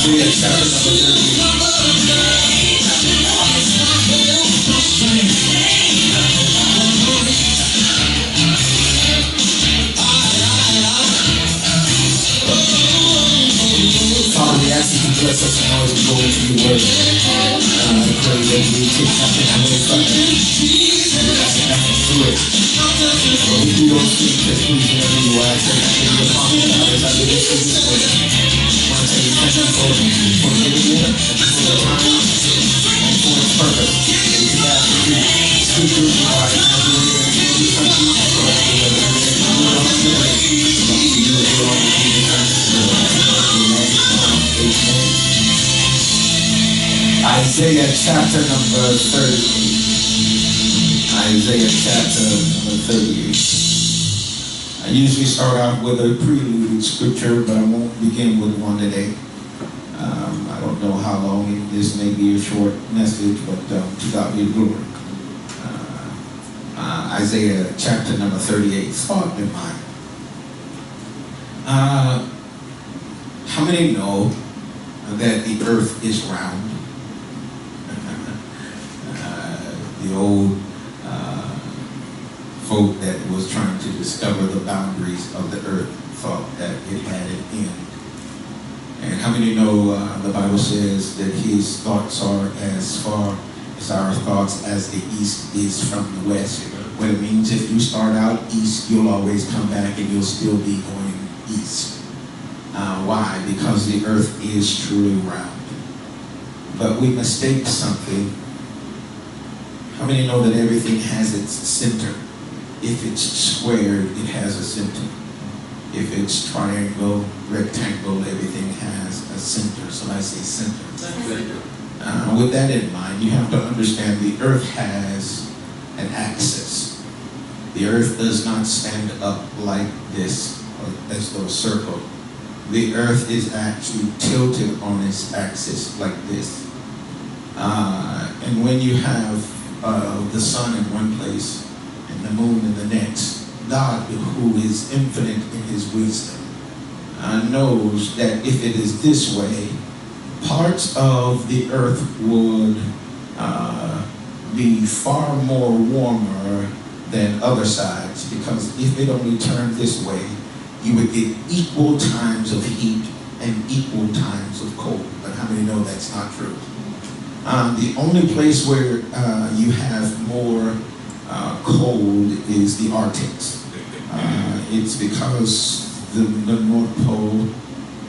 Isaiah chapter number 30. Father, we ask that you bless us and always go into your word. I pray that we take nothing away from it. And we ask nothing through it. Lord, we do those things that please you and you. I ask that you be upon me, God, as I live through this word. I want to tell you thank you for giving it, and for the time, and for its purpose. We ask that you speak through me, God, and have your way, and you come to me for us, and whether it is you or not, you belong to you alone, in Jesus' name. Amen. Isaiah chapter number 30. Isaiah chapter number 38. I usually start out with a prelude scripture, but I won't begin with one today. I don't know how long this may be a short message, but to God be the glory. Isaiah chapter number 38. Thought in mind. How many know that the earth is round? The old folk that was trying to discover the boundaries of the earth thought that it had an end. And how many know the Bible says that his thoughts are as far as our thoughts as the east is from the west? What it means, if you start out east, you'll always come back and you'll still be going east. Why? Because the earth is truly round. But we mistake something. How many know that everything has its center? If it's squared, it has a center. If it's triangle, rectangle, everything has a center. So I say center. With that in mind, you have to understand the earth has an axis. The earth does not stand up like this, as though circle. The earth is actually tilted on its axis like this. And when you have the sun in one place and the moon in the next, God, who is infinite in his wisdom, knows that if it is this way, parts of the earth would be far more warmer than other sides, because if it only turned this way, you would get equal times of heat and equal times of cold. But how many know that's not true? The only place where you have more cold is the Arctics. It's because the North Pole,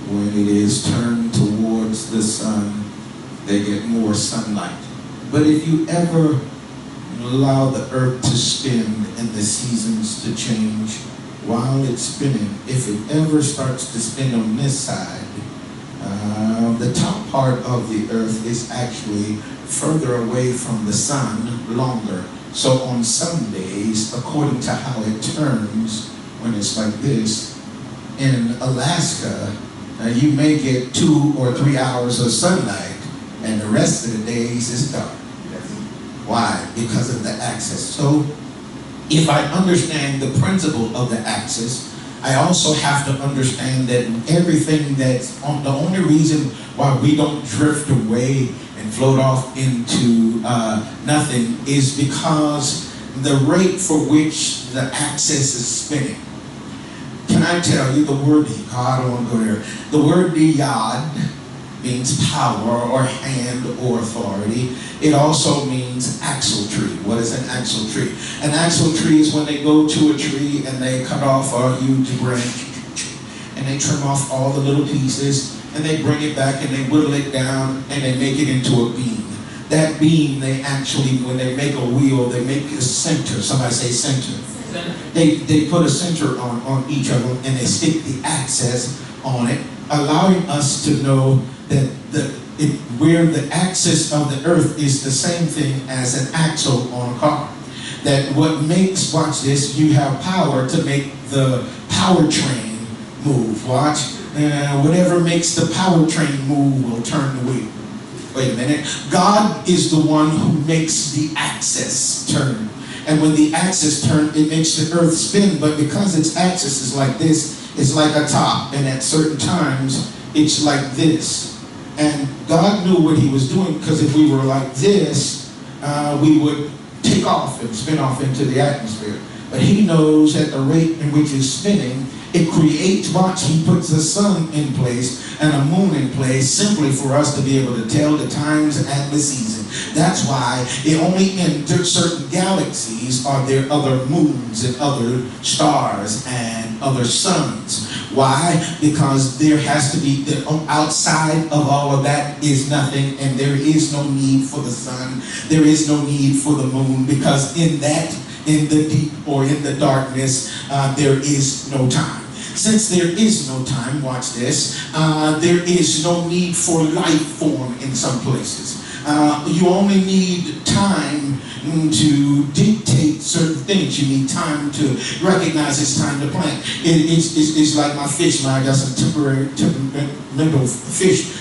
when it is turned towards the sun, they get more sunlight. But if you ever allow the earth to spin and the seasons to change while it's spinning, if it ever starts to spin on this side, the top part of the earth is actually further away from the sun longer. So on some days, according to how it turns, when it's like this, in Alaska, you may get 2 or 3 hours of sunlight, and the rest of the days is dark. Why? Because of the axis. So if I understand the principle of the axis, I also have to understand that everything that's on, the only reason why we don't drift away and float off into nothing is because the rate for which the axis is spinning. Can I tell you the word, I don't want to go there. The word yad means power or hand or authority. It also means axle tree. What is an axle tree? An axle tree is when they go to a tree and they cut off a huge branch and they trim off all the little pieces and they bring it back and they whittle it down and they make it into a beam. That beam, they actually, when they make a wheel, they make a center. Somebody say center. They put a center on each of them and they stick the axis on it, allowing us to know that where the axis of the earth is the same thing as an axle on a car. That what makes, watch this, you have power to make the powertrain move. Watch, whatever makes the powertrain move will turn the wheel. Wait a minute. God is the one who makes the axis turn. And when the axis turns, it makes the earth spin. But because its axis is like this, it's like a top. And at certain times, it's like this. And God knew what he was doing, because if we were like this, we would take off and spin off into the atmosphere. But he knows at the rate in which it's spinning, it creates, watch, he puts the sun in place and a moon in place simply for us to be able to tell the times and the season. That's why it only in certain galaxies are there other moons and other stars and other suns. Why? Because there has to be, outside of all of that is nothing, and there is no need for the sun. There is no need for the moon, because in the deep or in the darkness, there is no time. Since there is no time, watch this, there is no need for life form in some places. You only need time to dictate certain things. You need time to recognize it's time to plant. It's like my fish. I got some temperamental fish.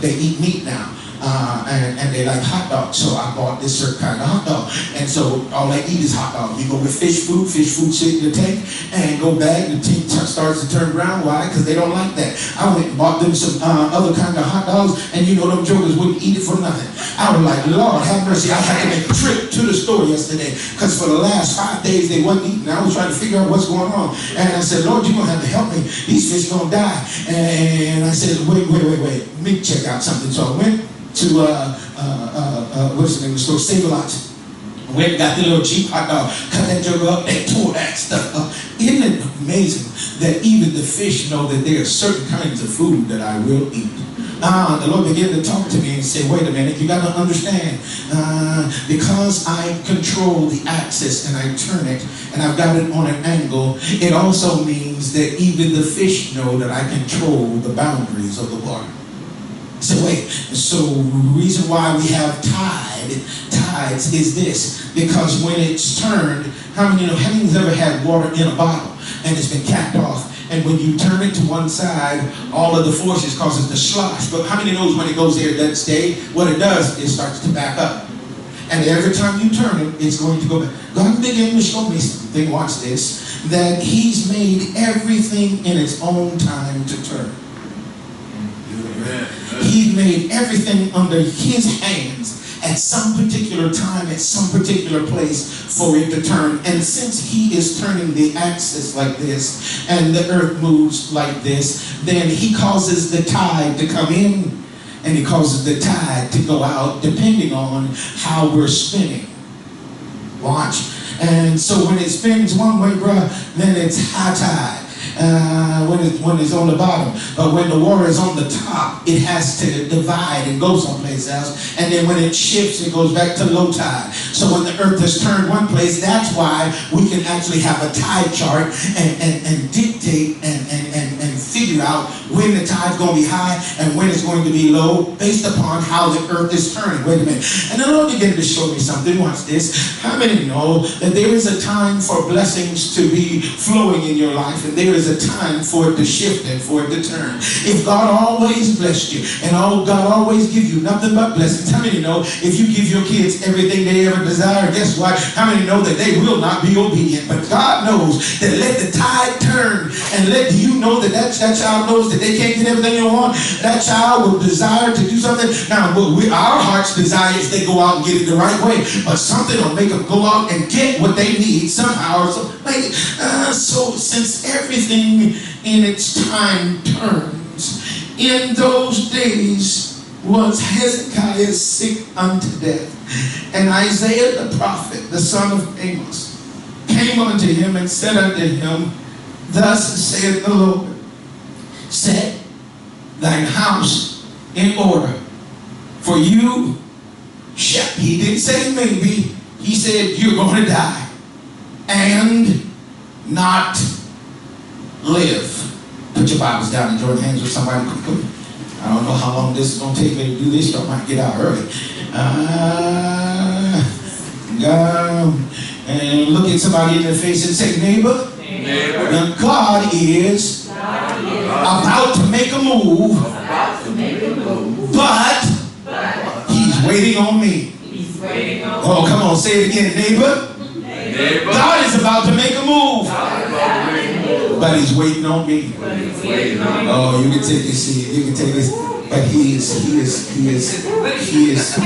They eat meat now. And they like hot dogs, so I bought this certain kind of hot dog. And so all they eat is hot dog. You go with fish food sit in the tank, and go back, and the tank starts to turn brown. Why? Because they don't like that. I went and bought them some other kind of hot dogs, and you know them jokers wouldn't eat it for nothing. I was like, Lord have mercy. I had to make a trip to the store yesterday, because for the last 5 days they wasn't eating. I was trying to figure out what's going on. And I said, Lord, you're going to have to help me. These fish going to die. And I said, wait. Let me check out something. So I went to what's the name of the store? Save-A-Lot. Went and got the little cheap hot dog, cut that joke up, and tore that stuff up. Isn't it amazing that even the fish know that there are certain kinds of food that I will eat? The Lord began to talk to me and say, wait a minute, you got to understand, because I control the axis and I turn it and I've got it on an angle, it also means that even the fish know that I control the boundaries of the water. So wait, so the reason why we have tides is this, because when it's turned, how many has ever had water in a bottle and it's been capped off, and when you turn it to one side, all of the forces cause it to slosh, but how many knows when it goes there it doesn't stay? What it does, it starts to back up. And every time you turn it, it's going to go back. God began to show me something, watch this, that he's made everything in its own time to turn. He made everything under his hands at some particular time, at some particular place for it to turn. And since he is turning the axis like this, and the earth moves like this, then he causes the tide to come in, and he causes the tide to go out, depending on how we're spinning. Watch. And so when it spins one way, bruh, then it's high tide. When it's on the bottom, but when the water is on the top, it has to divide and go someplace else, and then when it shifts, it goes back to low tide. So when the earth is turned one place, that's why we can actually have a tide chart and dictate and figure out when the tide's going to be high and when it's going to be low, based upon how the earth is turning. Wait a minute. And the Lord began to show me something. Watch this. How many know that there is a time for blessings to be flowing in your life, and there is a time for it to shift and for it to turn? If God always blessed you and God always give you nothing but blessings, how many know if you give your kids everything they ever desire, guess what? How many know that they will not be obedient? But God knows that let the tide turn, and let you know that that child knows that they can't get everything they want. That child will desire to do something. Now, our heart's desire is they go out and get it the right way, but something will make them go out and get what they need somehow. So since everything in its time turns, in those days was Hezekiah sick unto death, and Isaiah the prophet, the son of Amos, came unto him and said unto him, thus saith the Lord, set thine house in order, for you shall, he didn't say maybe, he said you're going to die and not live. Put your Bibles down and join hands with somebody quickly. I don't know how long this is going to take me to do this. Y'all might get out early. And look at somebody in their face and say, neighbor, now God is about to make a move, but he's waiting on me. Oh, come on, say it again, neighbor. God is about to make a move, But he's waiting on me. Oh, you can take his seat. You can take his. But he is.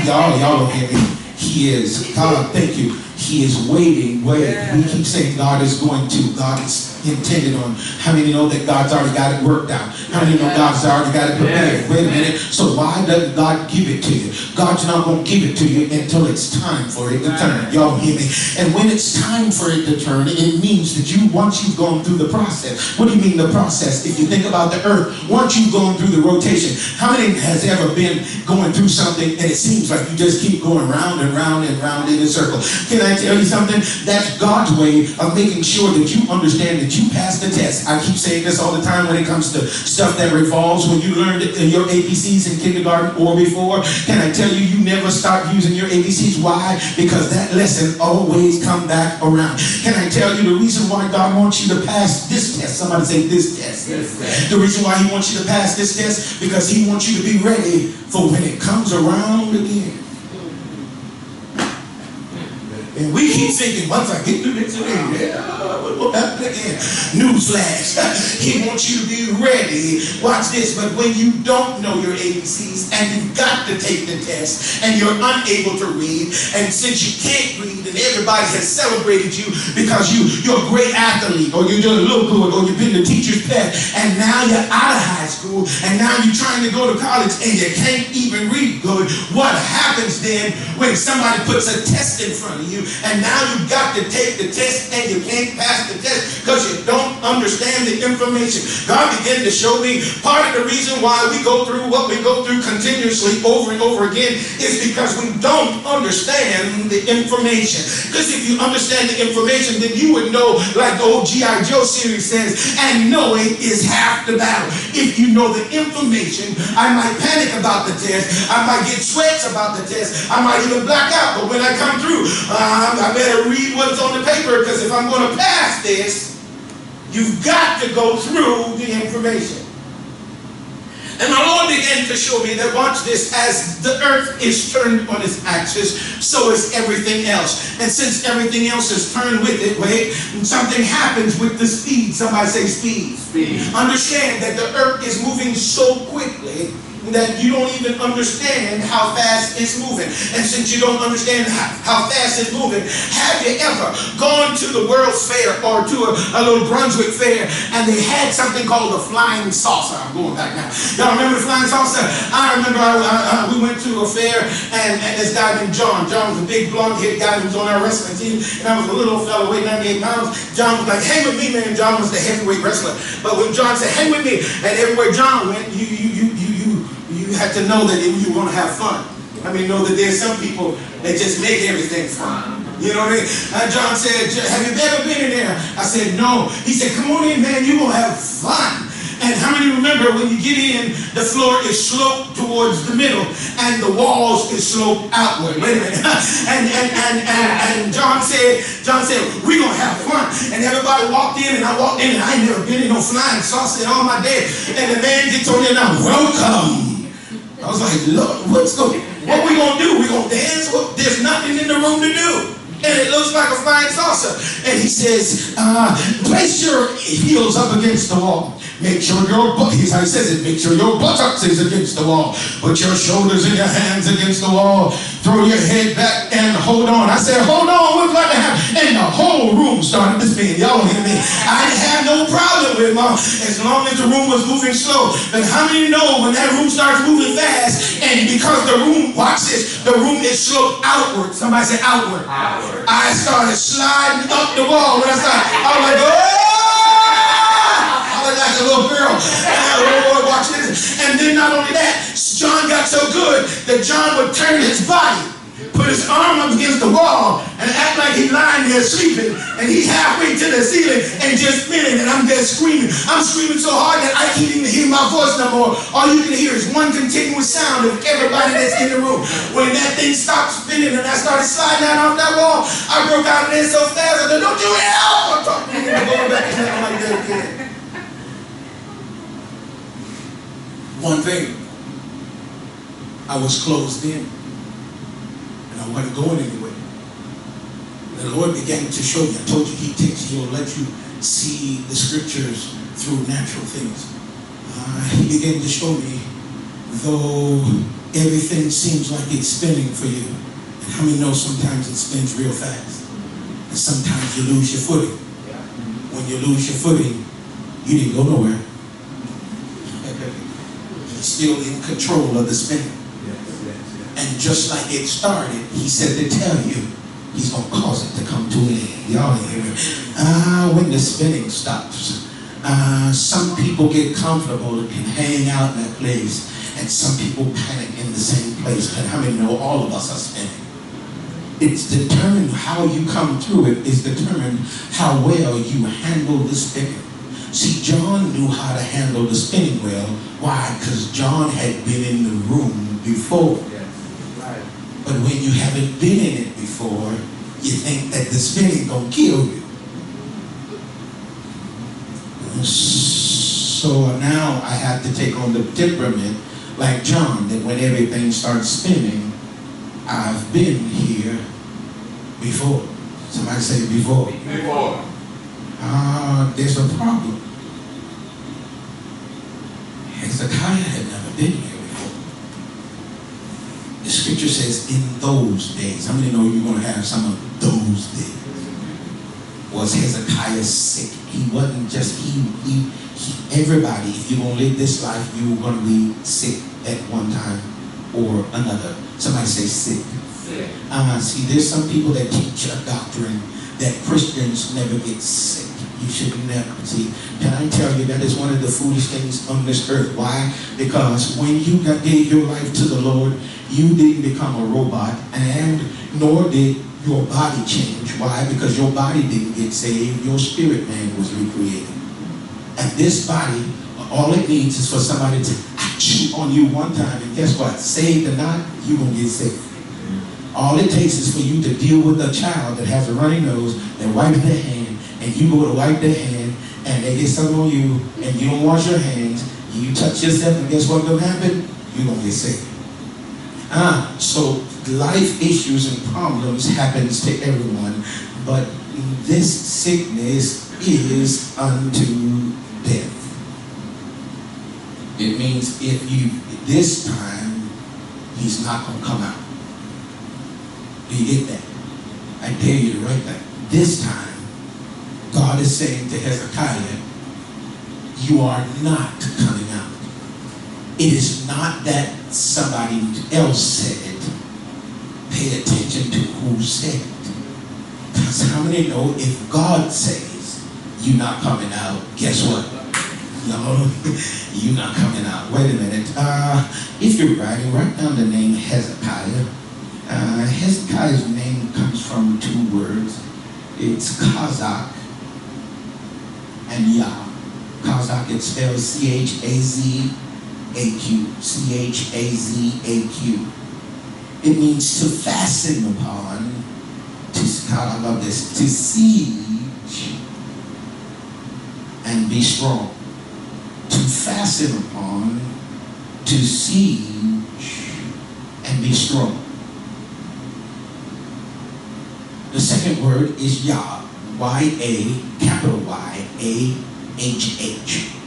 Y'all don't hear me. He is. God, thank you. He is waiting. We keep saying God is going to. God is intended on. How many know that God's already got it worked out? How many know God's already got it prepared? Wait a minute. So why doesn't God give it to you? God's not going to give it to you until it's time for it to turn. Y'all hear me? And when it's time for it to turn, it means that once you've gone through the process. What do you mean the process? If you think about the earth, once you've gone through the rotation, how many has ever been going through something and it seems like you just keep going round and round and round in a circle? Can I tell you something? That's God's way of making sure that you understand that you pass the test. I keep saying this all the time when it comes to stuff that revolves when you learned your ABCs in kindergarten or before. Can I tell you, you never stop using your ABCs? Why? Because that lesson always come back around. Can I tell you the reason why God wants you to pass this test? Somebody say this test. The reason why he wants you to pass this test, because he wants you to be ready for when it comes around again. And we keep thinking, once I get through this, what happened again? Newsflash. He wants you to be ready. Watch this. But when you don't know your ABCs and you've got to take the test and you're unable to read, and since you can't read and everybody has celebrated you because you're a great athlete, or you just look good, or you've been the teacher's pet, and now you're out of high school and now you're trying to go to college and you can't even read good, what happens then when somebody puts a test in front of you? And now you've got to take the test and you can't pass the test because you don't understand the information. God began to show me part of the reason why we go through what we go through continuously over and over again is because we don't understand the information. Because if you understand the information, then you would know, like the old G.I. Joe series says, and knowing is half the battle. If you know the information, I might panic about the test, I might get sweats about the test, I might even black out, but when I come through, I better read what's on the paper, because if I'm going to pass this, you've got to go through the information. And the Lord began to show me that, watch this, as the earth is turned on its axis, so is everything else. And since everything else is turned with it, something happens with the speed. Somebody say speed. Speed. Understand that the earth is moving so quickly that you don't even understand how fast it's moving. And since you don't understand how fast it's moving, have you ever gone to the World's Fair or to a little Brunswick fair and they had something called the flying saucer? I'm going back now. Y'all remember the flying saucer? I remember we went to a fair and this guy named John. John was a big blonde-headed guy who was on our wrestling team, and I was a little fellow weighing 98 pounds. John was like, hang with me, man. John was the heavyweight wrestler. But when John said, hang with me, and everywhere John went, you had to know that you were going to have fun. I mean, know that there's some people that just make everything fun. You know what I mean? John said, have you ever been in there? I said, no. He said, come on in, man. You're going to have fun. And how many remember when you get in, the floor is sloped towards the middle and the walls is sloped outward. Wait a minute. And John said, we're going to have fun. And everybody walked in, and I walked in, and I ain't never been in no flying saucer in all my day. And the man gets on there now, welcome. I was like, Lord, what we going to do? We going to dance? Well, there's nothing in the room to do. And it looks like a flying saucer. And he says, place your heels up against the wall. Make sure your butt, here's how he says it, make sure your buttocks is against the wall. Put your shoulders and your hands against the wall. Throw your head back and hold on. I said, hold on, what's going to happen? And the whole room started to spin. Y'all don't hear me. I didn't have no problem with it, as long as the room was moving slow. But how many know when that room starts moving fast, and because the room, watch this, the room is sloped outward. Somebody say outward. Outward. I started sliding up the wall. When I was like, oh! Like a little girl. And watch this. And then not only that, John got so good that John would turn his body, put his arm up against the wall, and act like he's lying there sleeping, and he's halfway to the ceiling and just spinning, and I'm just screaming. I'm screaming so hard that I can't even hear my voice no more. All you can hear is one continuous sound of everybody that's in the room. When that thing stopped spinning and I started sliding down off that wall, I broke out of there so fast. I said, don't you ever talk to me. I'm going back to nothing like that again. One thing, I was closed in, and I wasn't going anywhere. The Lord began to show me. I told you He'll let you see the scriptures through natural things. He began to show me, though everything seems like it's spinning for you, and how many know sometimes it spins real fast, and sometimes you lose your footing. When you lose your footing, you didn't go nowhere. You're still in control of the spinning. And just like it started, he said to tell you, he's going to cause it to come to an end. Y'all hear me? When the spinning stops, some people get comfortable and hang out in that place, and some people panic in the same place. And how many know all of us are spinning? It's determined how you come through it, is determined how well you handle the spinning. See, John knew how to handle the spinning well. Why? Because John had been in the room before. But when you haven't been in it before, you think that the spinning gonna kill you. So now I have to take on the temperament like John, that when everything starts spinning, I've been here before. Somebody say before. Before. There's a problem. Hezekiah had never been here before. The scripture says, in those days. How many know you're going to have some of those days? Was Hezekiah sick? He wasn't just, everybody, if you're going to live this life, you're going to be sick at one time or another. Somebody say sick. See, there's some people that teach a doctrine that Christians never get sick. You should never. See, can I tell you that is one of the foolish things on this earth? Why? Because when you gave your life to the Lord, you didn't become a robot, and nor did your body change. Why? Because your body didn't get saved. Your spirit man was recreated. And this body, all it needs is for somebody to chew on you one time, and guess what? Saved or not, you're going to get saved. All it takes is for you to deal with a child that has a runny nose and wipe their hand, and you go to wipe their hand, and they get something on you, and you don't wash your hands, you touch yourself, and guess what's going to happen? You're going to get sick. So life issues and problems happens to everyone, but this sickness is unto death. It means if you, this time, he's not going to come out. Do you get that? I dare you to write that. This time, God is saying to Hezekiah, you are not coming out. It is not that somebody else said it. Pay attention to who said it. Because how many know if God says you're not coming out, guess what? No, you're not coming out. Wait a minute. If you're writing, write down the name Hezekiah. Hezekiah's name comes from two words. It's Chazak and Yah. Chazak, it's spelled C-H-A-Z-A-Q. C-H-A-Z-A-Q. It means to fasten upon, God, I love this, to siege and be strong. To fasten upon, to siege and be strong. The second word is Yah, Y-A, capital Y-A-H-H,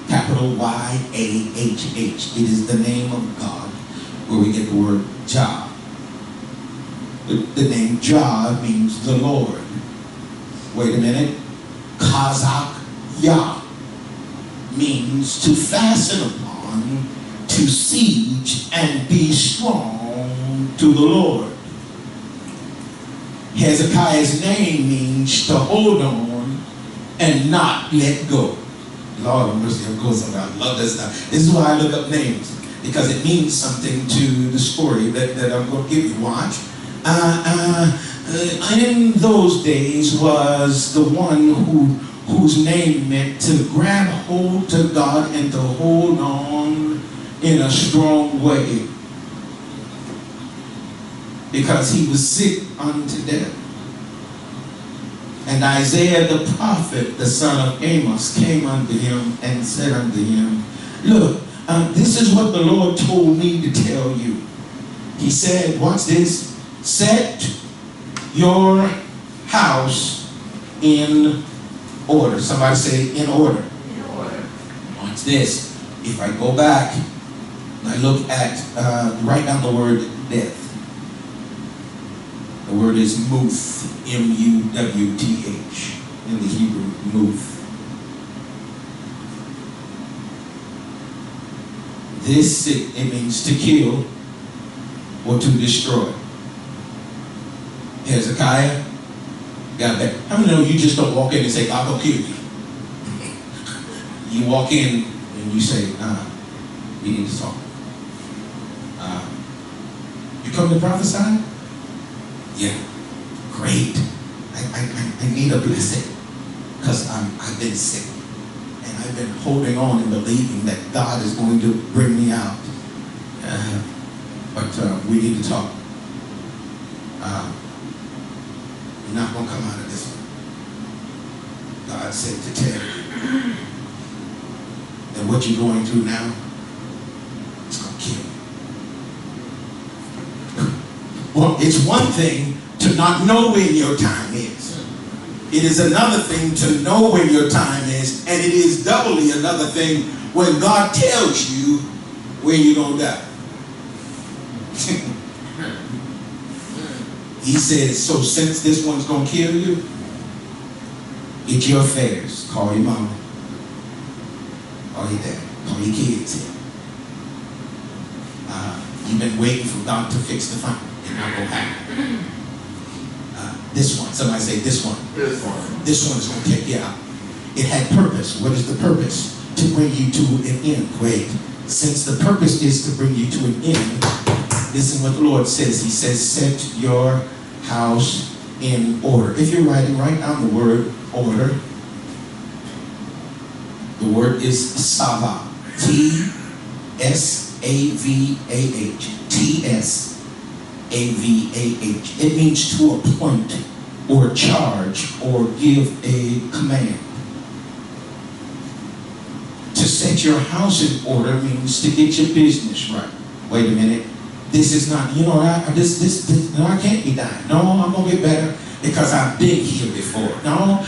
capital Y-A-H-H. It is the name of God where we get the word Jah. The name Jah means the Lord. Wait a minute. Chazak Yah means to fasten upon, to siege and be strong to the Lord. Hezekiah's name means to hold on and not let go. Lord have mercy, of course, I love this stuff. This is why I look up names, because it means something to the story that I'm going to give you. Watch. In those days was the one whose name meant to grab hold to God and to hold on in a strong way, because he was sick unto death. And Isaiah the prophet, the son of Amos, came unto him and said unto him, look, this is what the Lord told me to tell you. He said, watch this, set your house in order. Somebody say in order. In order. Watch this. If I go back and I look at, write down the word death. The word is muth, M-U-W-T-H, in the Hebrew, muth. This, it means to kill or to destroy. Hezekiah got that. How many know you just don't walk in and say, God gonna kill you? You walk in and you say, we need to talk. You come to prophesy? Yeah, great. I need a blessing because I've been sick and I've been holding on and believing that God is going to bring me out. But we need to talk. You're not going to come out of this one. God said to tell you that what you're going through now is going to kill you. Well, it's one thing to not know when your time is. It is another thing to know when your time is, and it is doubly another thing when God tells you when you're going to die. He says, so since this one's going to kill you, get your affairs. Call your mama. Call your dad. Call your kids in. You've been waiting for God to fix the fire. It's not going to happen. This one. Somebody say this one. This one. This one is going to take you out. It had purpose. What is the purpose? To bring you to an end. Wait. Since the purpose is to bring you to an end, listen what the Lord says. He says, set your house in order. If you're writing, write down the word order. The word is Savah. T-S-A-V-A-H. T-S-A-V-A-H. It means to appoint or charge or give a command. To set your house in order means to get your business right. Wait a minute. This is not, you know, I can't be dying. No, I'm going to get better because I've been here before. No,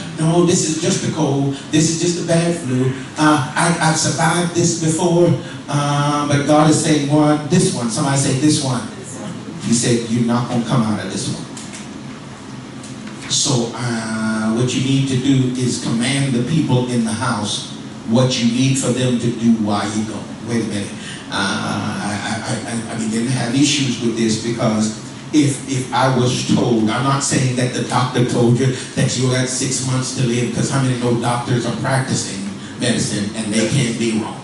this is just a cold. This is just a bad flu. I've survived this before. But God is saying, this one. Somebody say this one. He said, you're not going to come out of this one. So what you need to do is command the people in the house what you need for them to do while you're gone. Wait a minute. I begin to have issues with this because if I was told, I'm not saying that the doctor told you that you got 6 months to live, because how many know doctors are practicing medicine and they can't be wrong.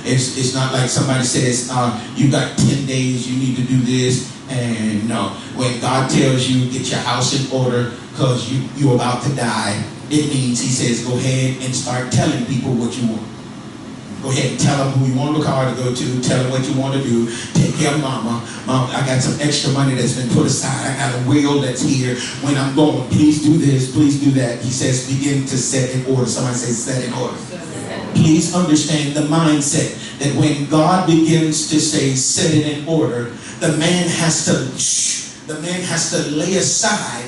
It's not like somebody says, you got 10 days, you need to do this. And no, when God tells you get your house in order because you're about to die, it means he says go ahead and start telling people what you want. Go ahead and tell them who you want the car to go to. Tell them what you want to do. Take care of mama. Mom, I got some extra money that's been put aside. I got a will that's here. When I'm going, please do this, please do that. He says begin to set in order. Somebody say set in order. Please understand the mindset that when God begins to say set it in order, the man has to lay aside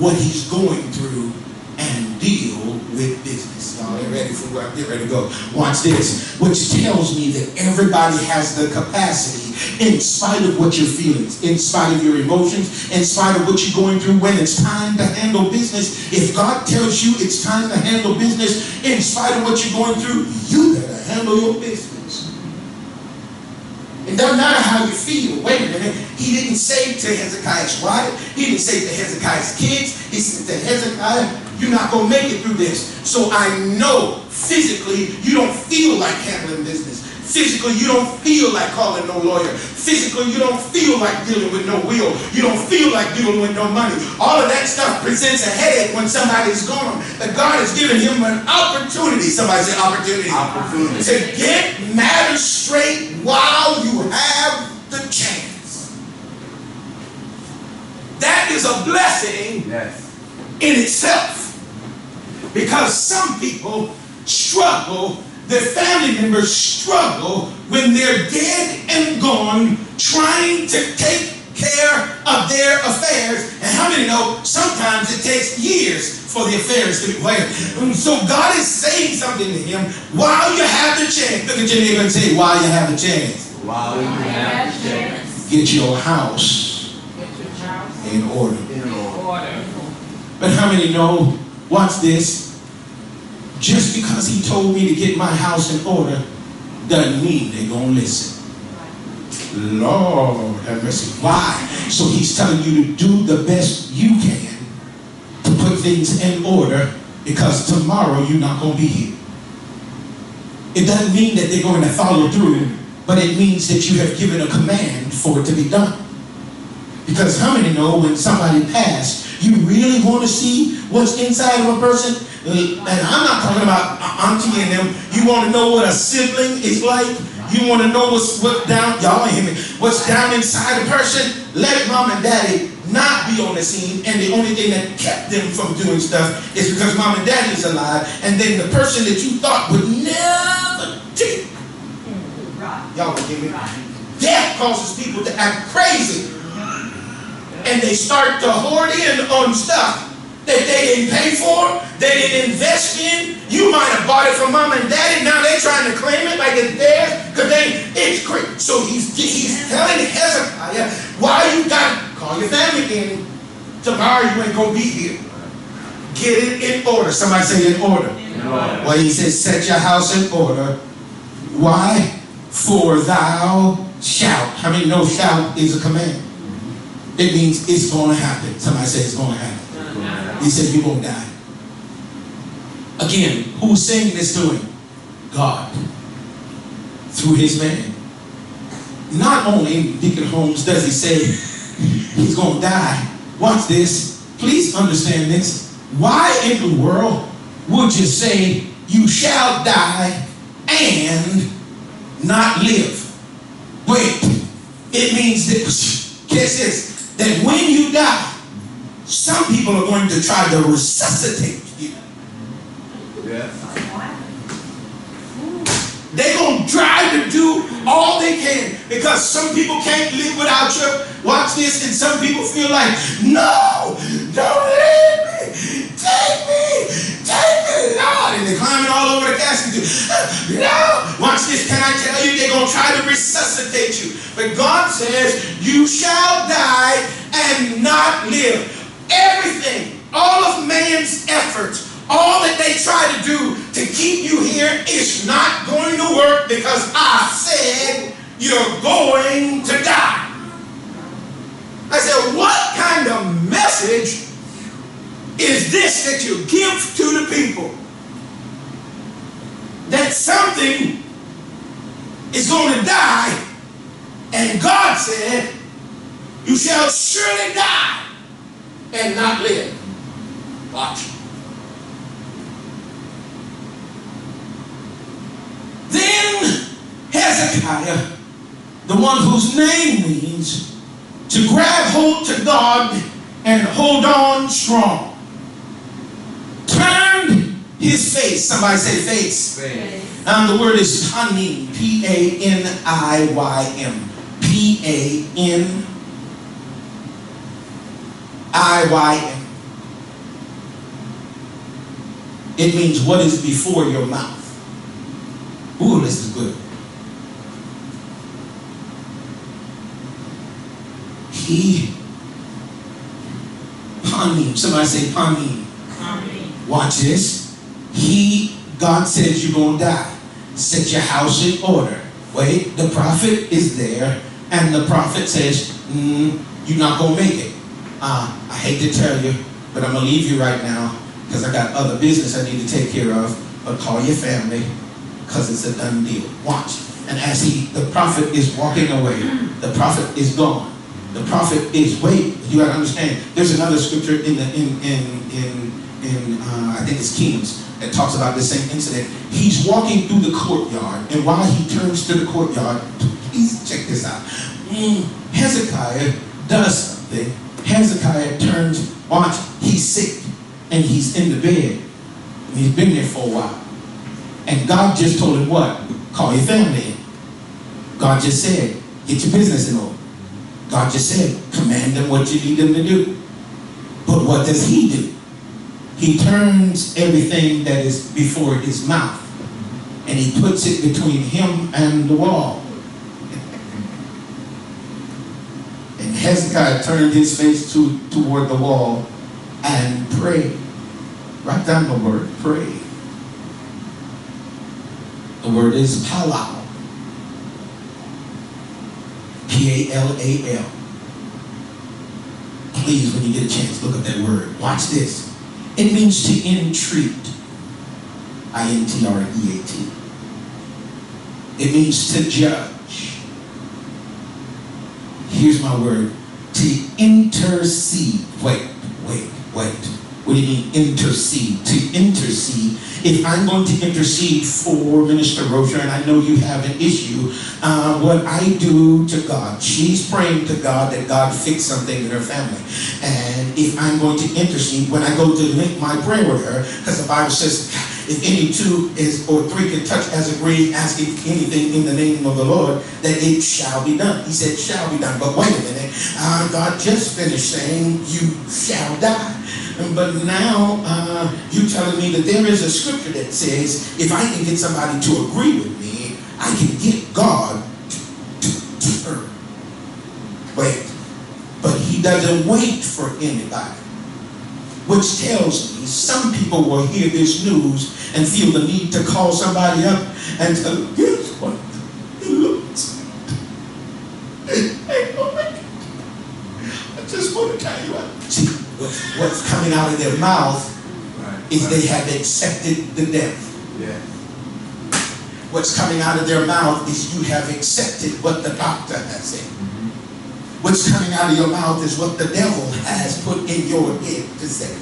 what he's going through and deal with business. Y'all get ready for where I'm getting ready to go. Watch this. Which tells me that everybody has the capacity, in spite of what you're feeling, in spite of your emotions, in spite of what you're going through, when it's time to handle business. If God tells you it's time to handle business, in spite of what you're going through, you better handle your business. It doesn't matter how you feel. Wait a minute. He didn't say to Hezekiah's wife. He didn't say to Hezekiah's kids. He said to Hezekiah, you're not going to make it through this. So I know physically you don't feel like handling business. Physically you don't feel like calling no lawyer. Physically you don't feel like dealing with no will. You don't feel like dealing with no money. All of that stuff presents a headache when somebody's gone. But God has given him an opportunity. Somebody say opportunity. Opportunity. To get matters straight while you have the chance. That is a blessing in itself. Because some people struggle, their family members struggle when they're dead and gone, trying to take care of their affairs. And how many know sometimes it takes years for the affairs to be cleared? So God is saying something to him while you have the chance. Look at your neighbor and say, while you have the chance. While you have the chance. Get your house in order. But how many know, watch this, just because he told me to get my house in order doesn't mean they're going to listen. Lord have mercy. Why? So he's telling you to do the best you can to put things in order, because tomorrow you're not going to be here. It doesn't mean that they're going to follow through, but it means that you have given a command for it to be done. Because how many know when somebody passed, you really want to see what's inside of a person? And I'm not talking about auntie and them. You want to know what a sibling is like? You want to know what's down, y'all ain't hear me, what's down inside a person? Let mom and daddy not be on the scene, and the only thing that kept them from doing stuff is because mom and daddy is alive, and then the person that you thought would never do. Y'all don't hear me? Death causes people to act crazy. And they start to hoard in on stuff that they didn't pay for, they didn't invest in. You might have bought it from mom and daddy, now they're trying to claim it like it's theirs, because it's crazy. So he's telling Hezekiah, why you got to call your family in. Tomorrow you ain't going to be here. Get it in order. Somebody say in order. Well, he says, set your house in order. Why? For thou shalt. How many know shout is a command? It means it's going to happen. Somebody say it's going to happen. He said you're going to die. Again, who's saying this to him? God. Through his man. Not only in Deacon Holmes does he say he's going to die. Watch this. Please understand this. Why in the world would you say you shall die and not live? Wait. It means that, guess this, that when you die, some people are going to try to resuscitate you. Yes. They're going to try to do all they can, because some people can't live without you. Watch this. And some people feel like, no, don't leave me. Take me, Lord. And they're climbing all over the casket. No. Watch this. Can I tell you, they're going to try to resuscitate you. But God says, you shall die and not live. Everything, all of man's efforts, all that they try to do to keep you here is not going to work, because I said you're going to die. I said, what kind of message is this that you give to the people? That something is going to die, and God said, you shall surely die and not live. Watch. Then Hezekiah, the one whose name means to grab hold to God and hold on strong, turned his face. Somebody say face. And the word is panim, P-A-N-I-Y-M. P-A-N-I-Y-M. It means what is before your mouth. Ooh, this is good. Panim. Somebody say panim. Watch this. God says you're going to die. Set your house in order. Wait, the prophet is there, and the prophet says, you're not going to make it. I hate to tell you, but I'm going to leave you right now, because I got other business I need to take care of. But call your family, because it's a done deal. Watch. And as the prophet is walking away, the prophet is gone. The prophet is wait. You got to understand. There's another scripture in I think it's Kings, that talks about the same incident. He's walking through the courtyard, and while he turns to the courtyard, please check this out. Hezekiah does something. Hezekiah turns. Watch. He's sick, and he's in the bed. And he's been there for a while. And God just told him what? Call your family in. God just said, get your business in order. God just said, command them what you need them to do. But what does he do? He turns everything that is before his mouth and he puts it between him and the wall. And Hezekiah turned his face toward the wall and prayed. Write down the word, pray. The word is palal. P-A-L-A-L. Please, when you get a chance, look up that word. Watch this. It means to entreat. I-N-T-R-E-A-T. It means to judge. Here's my word. To intercede. Wait. What do you mean intercede? To intercede. If I'm going to intercede for Minister Rozier, and I know you have an issue, what I do to God, she's praying to God that God fix something in her family. And if I'm going to intercede, when I go to link my prayer with her, because the Bible says, if any two or three can touch as agreed, asking anything in the name of the Lord, that it shall be done. He said, shall be done. But wait a minute. God just finished saying, you shall die. But now you're telling me that there is a scripture that says, if I can get somebody to agree with me, I can get God to turn. Wait. But he doesn't wait for anybody. Which tells me some people will hear this news and feel the need to call somebody up and tell them, guess what? It looks. I just want to tell you what. See, what's coming out of their mouth is they have accepted the death. Yeah. What's coming out of their mouth is you have accepted what the doctor has said. What's coming out of your mouth is what the devil has put in your head to say.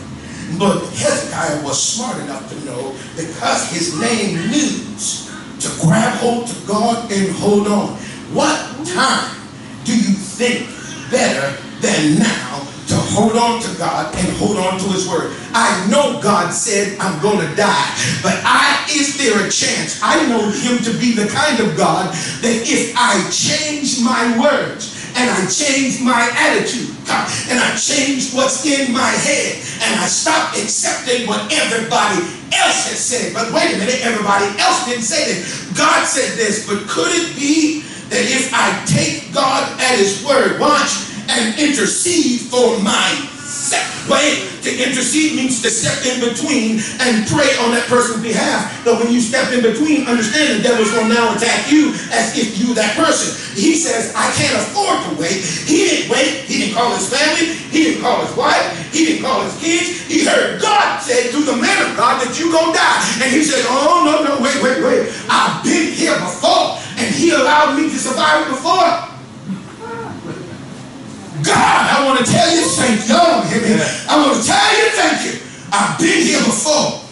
But Hezekiah was smart enough to know, because his name means to grab hold to God and hold on. What time do you think better than now to hold on to God and hold on to his word? I know God said I'm going to die, but is there a chance? I know him to be the kind of God that if I change my words, and I changed my attitude, and I changed what's in my head, and I stopped accepting what everybody else has said. But wait a minute, everybody else didn't say this. God said this, but could it be that if I take God at his word, watch, and intercede for myself? Wait, to intercede means to step in between and pray on that person's behalf. But when you step in between, understand the devil's going to now attack you as if you that person. He says, I can't afford to wait. He didn't wait. He didn't call his family. He didn't call his wife. He didn't call his kids. He heard God say through the man of God that you're going to die. And he said, oh, no, wait. I've been here before, and he allowed me to survive it before. God, I want to tell you thank you. I want to tell you thank you. I've been here before.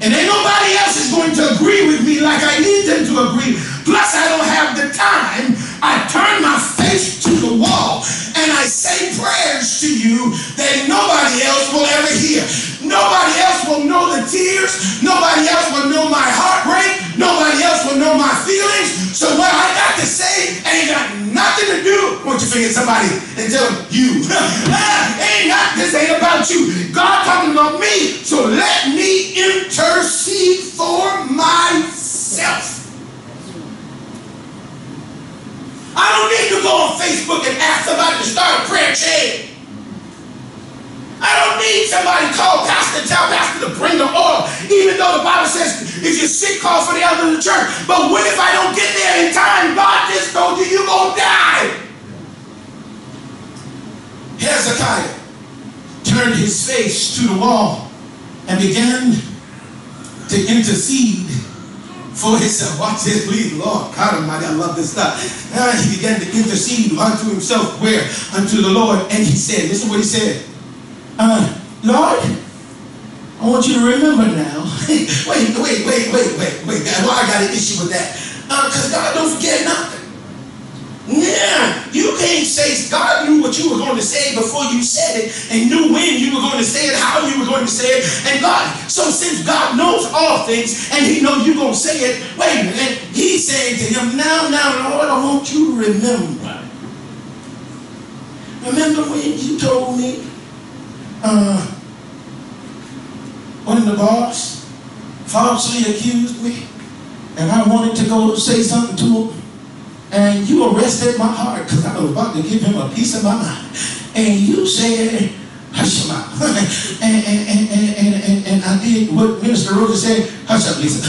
And ain't nobody else is going to agree with me like I need them to agree. Plus, I don't have the time. I turn my face to the wall and I say prayers to you that nobody else will ever hear. Nobody else will know the tears. Nobody else will know my heartbreak. Nobody else will know my feelings. So what I got to say ain't got nothing to do. Won't you finger somebody and tell them, you. This ain't about you. God talking about me. So let me intercede for myself. I don't need to go on Facebook and ask somebody to start a prayer chain. I don't need somebody to call pastor and tell pastor to bring the oil, even though the Bible says if you're sick, call for the elder of the church. But what if I don't get there in time? God just told you you're going to die. Hezekiah turned his face to the wall and began to intercede for himself. Watch this, please, Lord God Almighty, I love this stuff. He began to intercede unto himself, where? Unto the Lord. And he said, listen what he said. Lord, I want you to remember now. wait. Why I got an issue with that? Because God don't forget nothing. Yeah, you can't say God knew what you were going to say before you said it, and knew when you were going to say it, how you were going to say it, and God. So since God knows all things, and He knows you're going to say it, wait a minute. He's saying to him, now, Lord, I want you to remember remember when you told me when the boss falsely accused me and I wanted to go say something to him, and you arrested my heart because I was about to give him a piece of my mind, and you said, hush your mouth. and I did what Minister Rosa said, hush up, Lisa.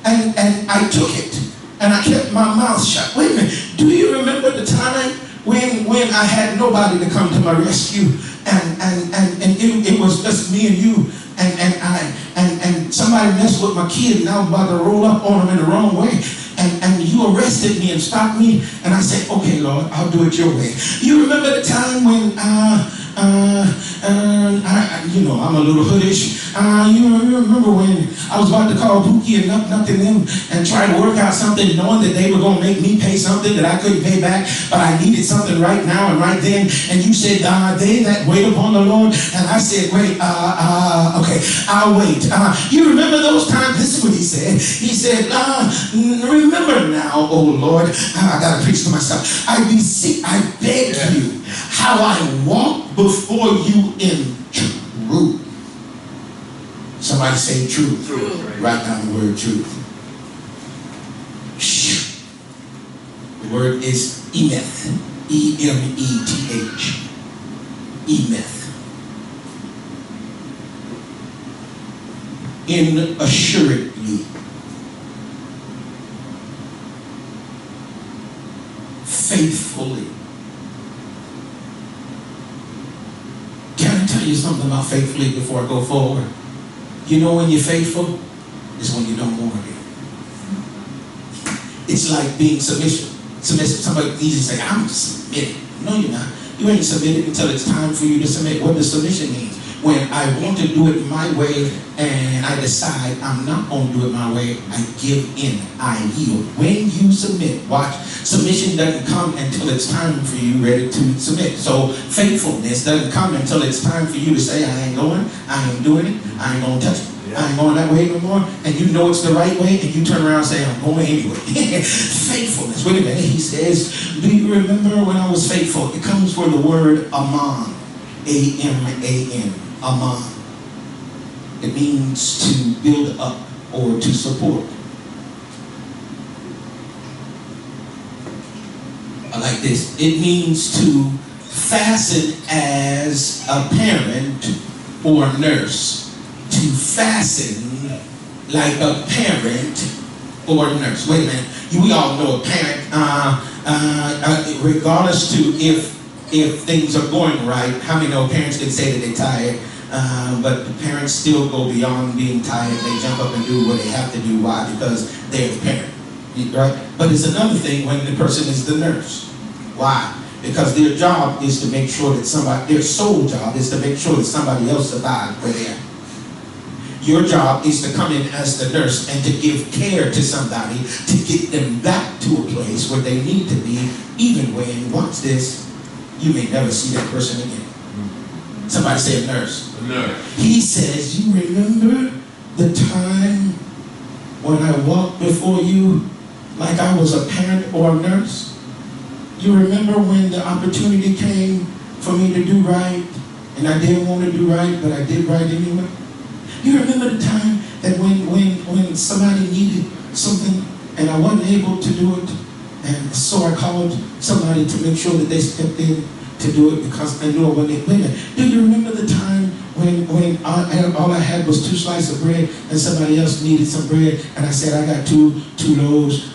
and I took it and I kept my mouth shut. Wait a minute, do you remember the time when I had nobody to come to my rescue, and it was just me and you, and somebody messed with my kid and I was about to roll up on him in the wrong way, and you arrested me and stopped me, and I said, okay, Lord, I'll do it your way. You remember the time when I'm a little hoodish. You remember when I was about to call Pookie and nothing them and try to work out something, knowing that they were going to make me pay something that I couldn't pay back, but I needed something right now and right then, and you said, they that wait upon the Lord, and I said, wait, okay, I'll wait. You remember those times? This is what he said. He said, remember now, oh Lord, I got to preach to myself. I beseech, I beg you, how I walk before you in truth. Somebody say truth. Truth. Write down the word truth. The word is emeth. E-M-E-T-H. Emeth. In assuredly. Faithfully. Can I tell you something about faithfully before I go forward? You know when you're faithful is when you don't want to be. It's like being submissive. Somebody easy say, I'm submitted. No, you're not. You ain't submitted until it's time for you to submit. What does submission mean? When I want to do it my way and I decide I'm not going to do it my way, I give in. I yield. When you submit, watch, submission doesn't come until it's time for you ready to submit. So faithfulness doesn't come until it's time for you to say, I ain't going, I ain't doing it, I ain't going to touch it. I ain't going that way no more, and you know it's the right way, and you turn around and say, I'm going anyway. Faithfulness. Wait a minute. He says, do you remember when I was faithful? It comes from the word aman. A-M-A-N. Aman. It means to build up or to support. I like this. It means to fasten as a parent or a nurse. To fasten like a parent or a nurse. Wait a minute. We all know a parent, regardless to if things are going right. How many know parents can say that they're tired, but the parents still go beyond being tired. They jump up and do what they have to do. Why? Because they're the parent, right? But it's another thing when the person is the nurse. Why? Because their job is to make sure that their sole job is to make sure that somebody else survives where they are. Your job is to come in as the nurse and to give care to somebody to get them back to a place where they need to be, even when, watch this, you may never see that person again. Somebody say a nurse. A nurse. He says, you remember the time when I walked before you like I was a parent or a nurse? You remember when the opportunity came for me to do right, and I didn't want to do right, but I did right anyway? You remember the time that when somebody needed something and I wasn't able to do it, and so I called somebody to make sure that they stepped in to do it because I knew I wasn't able. Wait a minute. Do you remember the time when all I had was 2 slices of bread and somebody else needed some bread, and I said, I got two loaves,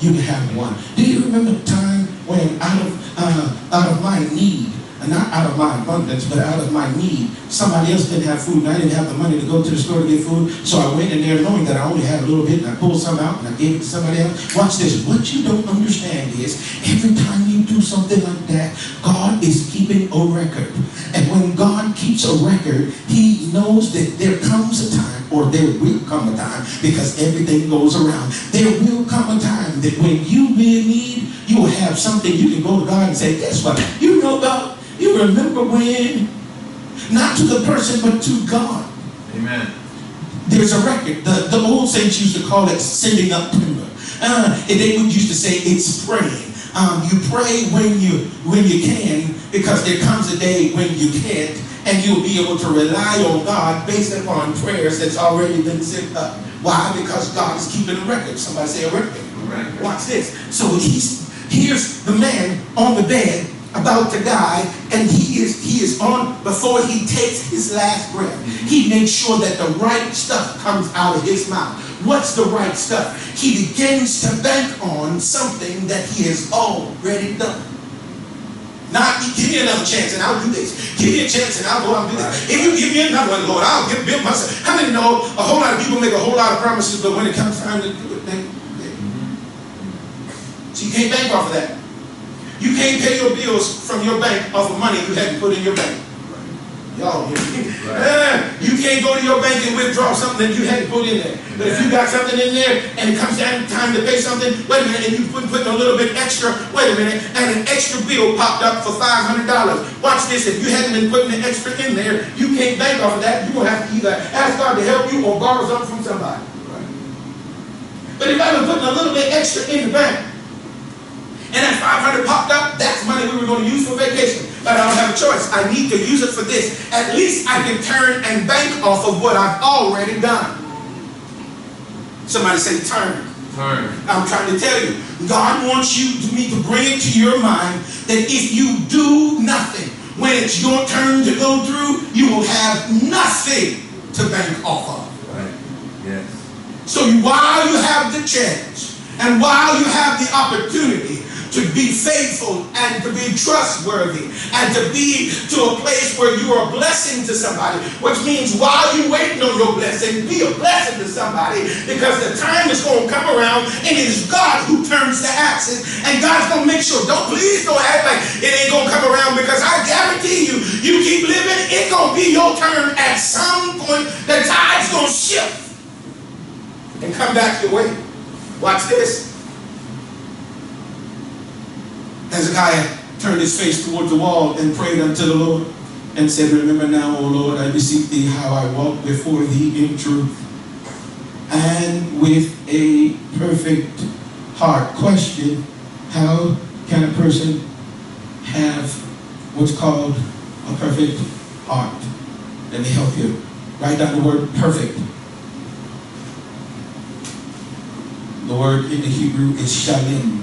you can have 1. Do you remember the time when out of my need, and not out of my abundance, but out of my need, somebody else didn't have food, and I didn't have the money to go to the store to get food, so I went in there knowing that I only had a little bit, and I pulled some out, and I gave it to somebody else? Watch this. What you don't understand is, every time you do something like that, God is keeping a record. And when God keeps a record, He knows that there comes a time, or there will come a time, because everything goes around. There will come a time that when you be in need, you will have something you can go to God and say, guess what? You know, God, you remember when, not to the person, but to God. Amen. There's a record. The old saints used to call it sending up timber. And they would used to say it's praying. You pray when you can, because there comes a day when you can't, and you'll be able to rely on God based upon prayers that's already been sent up. Why? Because God is keeping a record. Somebody say a record. Watch this. So here's the man on the bed about to die, and he is on, before he takes his last breath, he makes sure that the right stuff comes out of his mouth. What's the right stuff? He begins to bank on something that he has already done. Not, give me another chance and I'll do this. Give me a chance and I'll go out and do this. If you give me another one, Lord, I'll build myself. How many know a whole lot of people make a whole lot of promises, but when it comes time to do it, they. So you can't bank off of that. You can't pay your bills from your bank off of money you hadn't put in your bank. Y'all hear me? You can't go to your bank and withdraw something that you hadn't put in there. But if you got something in there and it comes down time to pay something, wait a minute, and you put a little bit extra, wait a minute, and an extra bill popped up for $500. Watch this, if you hadn't been putting the extra in there, you can't bank off of that. You're going to have to either ask God to help you or borrow something from somebody. But if I've been putting a little bit extra in the bank, and that 500 popped up, that's money we were going to use for vacation. But I don't have a choice. I need to use it for this. At least I can turn and bank off of what I've already done. Somebody say turn. Turn. I'm trying to tell you, God wants me to bring it to your mind that if you do nothing, when it's your turn to go through, you will have nothing to bank off of. Right. Yes. So while you have the chance, and while you have the opportunity to be faithful and to be trustworthy and to be to a place where you are a blessing to somebody, which means while you're waiting on your blessing, be a blessing to somebody, because the time is going to come around and it is God who turns the axis, and God's going to make sure, please don't act like it ain't going to come around, because I guarantee you, you keep living, it's going to be your turn at some point. The tide's going to shift and come back your way. Watch this. Hezekiah turned his face toward the wall and prayed unto the Lord and said, remember now, O Lord, I beseech thee how I walk before thee in truth and with a perfect heart. Question, how can a person have what's called a perfect heart? Let me help you. Write down the word perfect. The word in the Hebrew is shalem.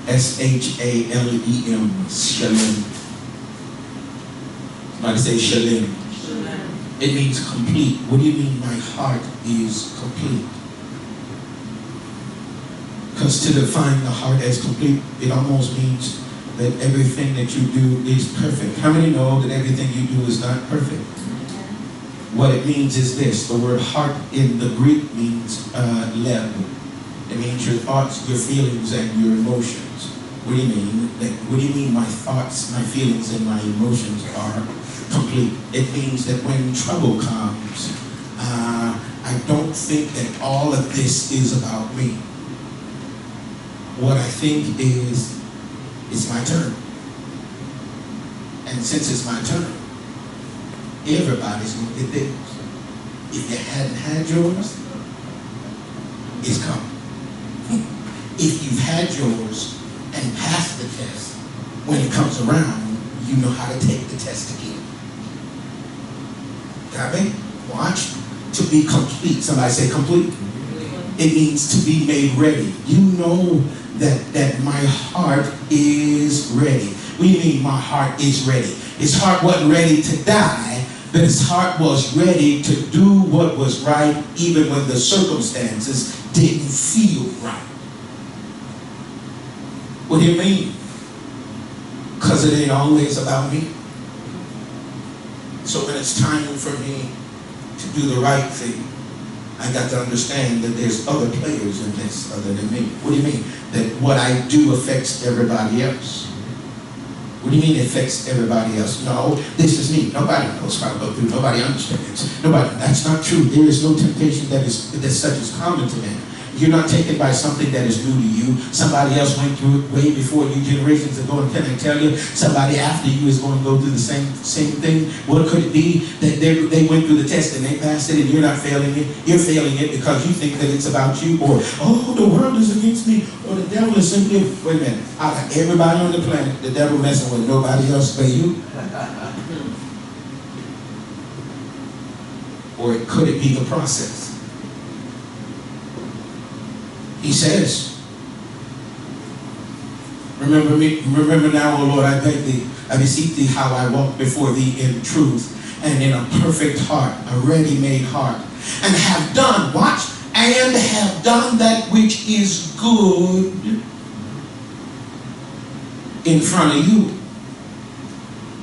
S-H-A-L-E-M. Shalem. Somebody say shalem. Shalem. It means complete. What do you mean my heart is complete? Because to define the heart as complete, it almost means that everything that you do is perfect. How many know that everything you do is not perfect? What it means is this. The word heart in the Greek means lev. It means your thoughts, your feelings, and your emotions. What do you mean? What do you mean my thoughts, my feelings, and my emotions are complete? It means that when trouble comes, I don't think that all of this is about me. What I think is, it's my turn. And since it's my turn, everybody's going to get theirs. If you hadn't had yours, it's coming. If you've had yours and passed the test, when it comes around, you know how to take the test again. Got me? Watch. To be complete. Somebody say complete. It means to be made ready. You know that my heart is ready. What do you mean my heart is ready? His heart wasn't ready to die, but his heart was ready to do what was right even when the circumstances didn't feel right. What do you mean? Because it ain't always about me. So when it's time for me to do the right thing, I got to understand that there's other players in this other than me. What do you mean? That what I do affects everybody else. What do you mean it affects everybody else? No, this is me. Nobody knows how to go through. Nobody understands. Nobody. That's not true. There is no temptation that such as common to man. You're not taken by something that is new to you. Somebody else went through it way before you, generations ago. And can I tell you, somebody after you is going to go through the same thing? What could it be that they went through the test and they passed it and you're not failing it? You're failing it because you think that it's about you, or, oh, the world is against me, or the devil is simply, wait a minute, out of everybody on the planet, the devil messing with nobody else but you? Or could it be the process? He says, remember me, remember now, O Lord, I beg thee, I beseech thee how I walk before thee in truth and in a perfect heart, a ready-made heart, and have done, watch, and have done that which is good in front of you.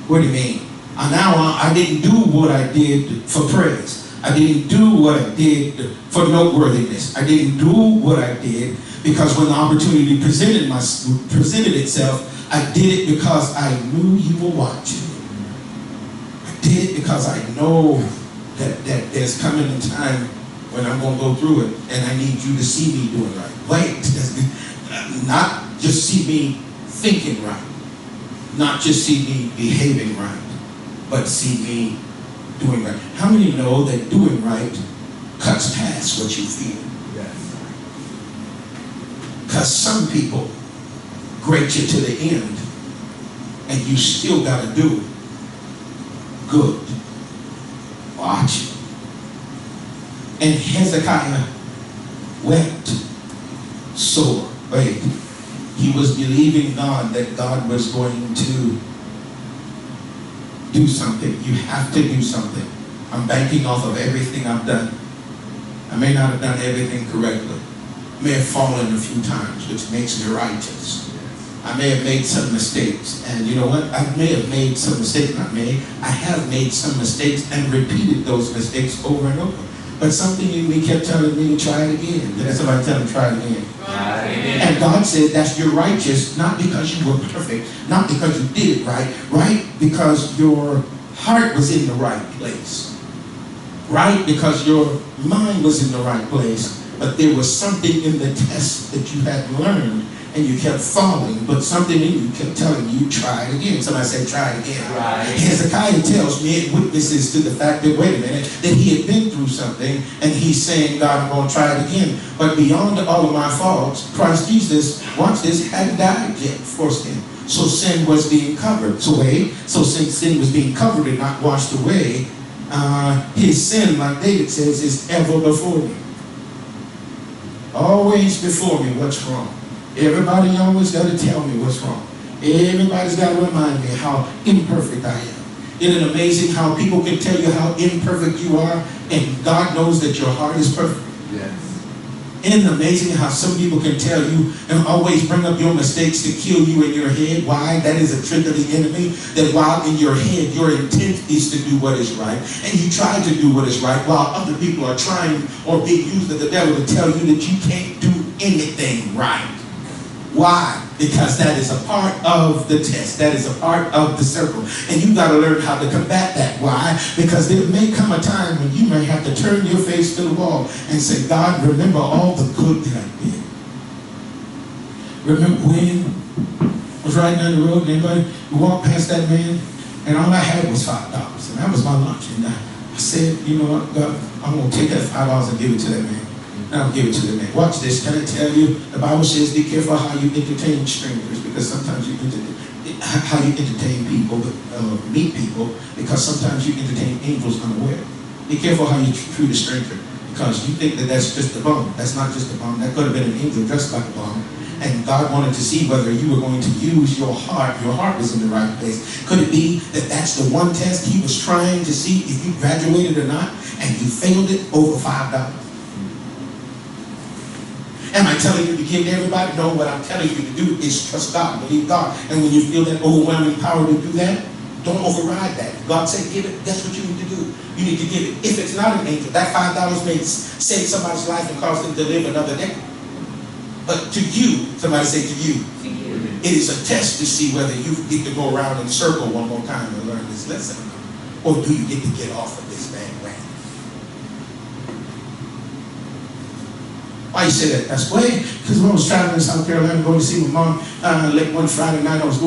What do you mean? Now I didn't do what I did for praise. I didn't do what I did for noteworthiness. I didn't do what I did because when the opportunity presented itself, I did it because I knew you were watching. I did it because I know that there's coming a time when I'm going to go through it and I need you to see me doing right. Wait, not just see me thinking right, not just see me behaving right, but see me doing right. How many know that doing right cuts past what you feel? Yes. Because some people grade you to the end and you still got to do good. Watch. And Hezekiah wept sore. Wait. He was believing God that God was going to do something. You have to do something. I'm banking off of everything I've done. I may not have done everything correctly. I may have fallen a few times, which makes me righteous. I may have made some mistakes. And you know what? I may have made some mistakes. I have made some mistakes and repeated those mistakes over and over. But something in me kept telling me to try it again. Did somebody tell me try it again? Right. And God said that's you're righteous, not because you were perfect, not because you did it right, right because your heart was in the right place. Right because your mind was in the right place, but there was something in the test that you had learned and you kept falling, but something in you kept telling you, try it again. Somebody said, try it again. Right. Hezekiah tells me, it witnesses to the fact that, wait a minute, that he had been through something, and he's saying, God, I'm going to try it again. But beyond all of my faults, Christ Jesus, watch this, hadn't died yet for sin. So sin was being covered. So since sin was being covered and not washed away, his sin, like David says, is ever before me. Always before me, what's wrong? Everybody always got to tell me what's wrong. Everybody's got to remind me how imperfect I am. Isn't it amazing how people can tell you how imperfect you are and God knows that your heart is perfect? Yes. Isn't it amazing how some people can tell you and always bring up your mistakes to kill you in your head? Why? That is a trick of the enemy. That while in your head, your intent is to do what is right. And you try to do what is right while other people are trying or being used of the devil to tell you that you can't do anything right. Why? Because that is a part of the test. That is a part of the circle. And you got to learn how to combat that. Why? Because there may come a time when you may have to turn your face to the wall and say, God, remember all the good that I did. Remember when I was riding down the road and anybody walked past that man and all I had was $5. And that was my lunch. And I said, you know what, God, I'm going to take that $5 and give it to that man. And I'll give it to the man. Watch this. Can I tell you? The Bible says, be careful how you entertain strangers, because sometimes you how you entertain people, meet people, because sometimes you entertain angels unaware. Be careful how you treat a stranger, because you think that that's just a bum. That's not just a bum. That could have been an angel dressed like a bum. And God wanted to see whether you were going to use your heart. Your heart was in the right place. Could it be that that's the one test he was trying to see if you graduated or not, and you failed it over $5? Am I telling you to give to everybody? No, what I'm telling you to do is trust God, believe God. And when you feel that overwhelming power to do that, don't override that. God said give it, that's what you need to do. You need to give it. If it's not an angel, that $5 may save somebody's life and cause them to live another day. But to you, somebody say to you, it is a test to see whether you get to go around in a circle one more time and learn this lesson. Or do you get to get off of this bad way? Why you say that? That's way because when I was traveling in South Carolina, going to see my mom late one Friday night, I was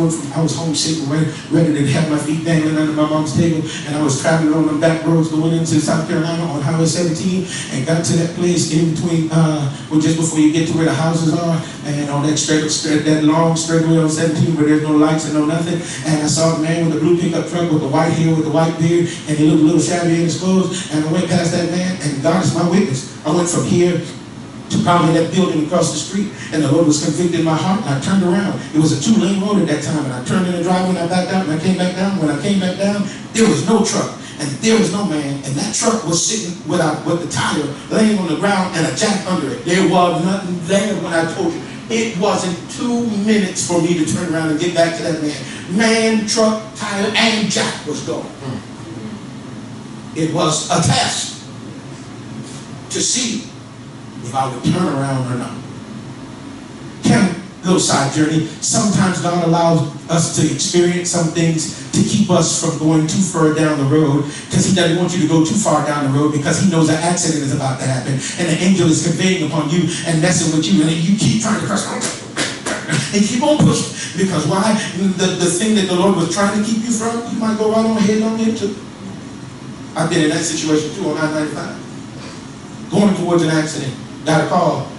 homesick, ready to have my feet dangling under my mom's table, and I was traveling on the back roads going into South Carolina on Highway 17, and got to that place in between, just before you get to where the houses are, and on that long straightaway on 17 where there's no lights and no nothing, and I saw a man with a blue pickup truck with the white hair, with the white beard, and he looked a little shabby in his clothes, and I went past that man, and God is my witness. I went from here to probably that building across the street, and the Lord was convicted in my heart, and I turned around. It was a 2-lane road at that time, and I turned in the driveway, and I backed out, and I came back down. When I came back down, there was no truck, and there was no man, and that truck was sitting with the tire laying on the ground and a jack under it. There was nothing there when I told you. It wasn't 2 minutes for me to turn around and get back to that man. Man, truck, tire, and jack was gone. It was a test to see if I would turn around or not. Little side journey. Sometimes God allows us to experience some things to keep us from going too far down the road, because he doesn't want you to go too far down the road, because he knows an accident is about to happen and an angel is conveying upon you and messing with you, and then you keep trying to press and keep on pushing. Because why? The thing that the Lord was trying to keep you from, you might go right on head on into. I've been in that situation too on I-95. Going towards an accident. Got a call.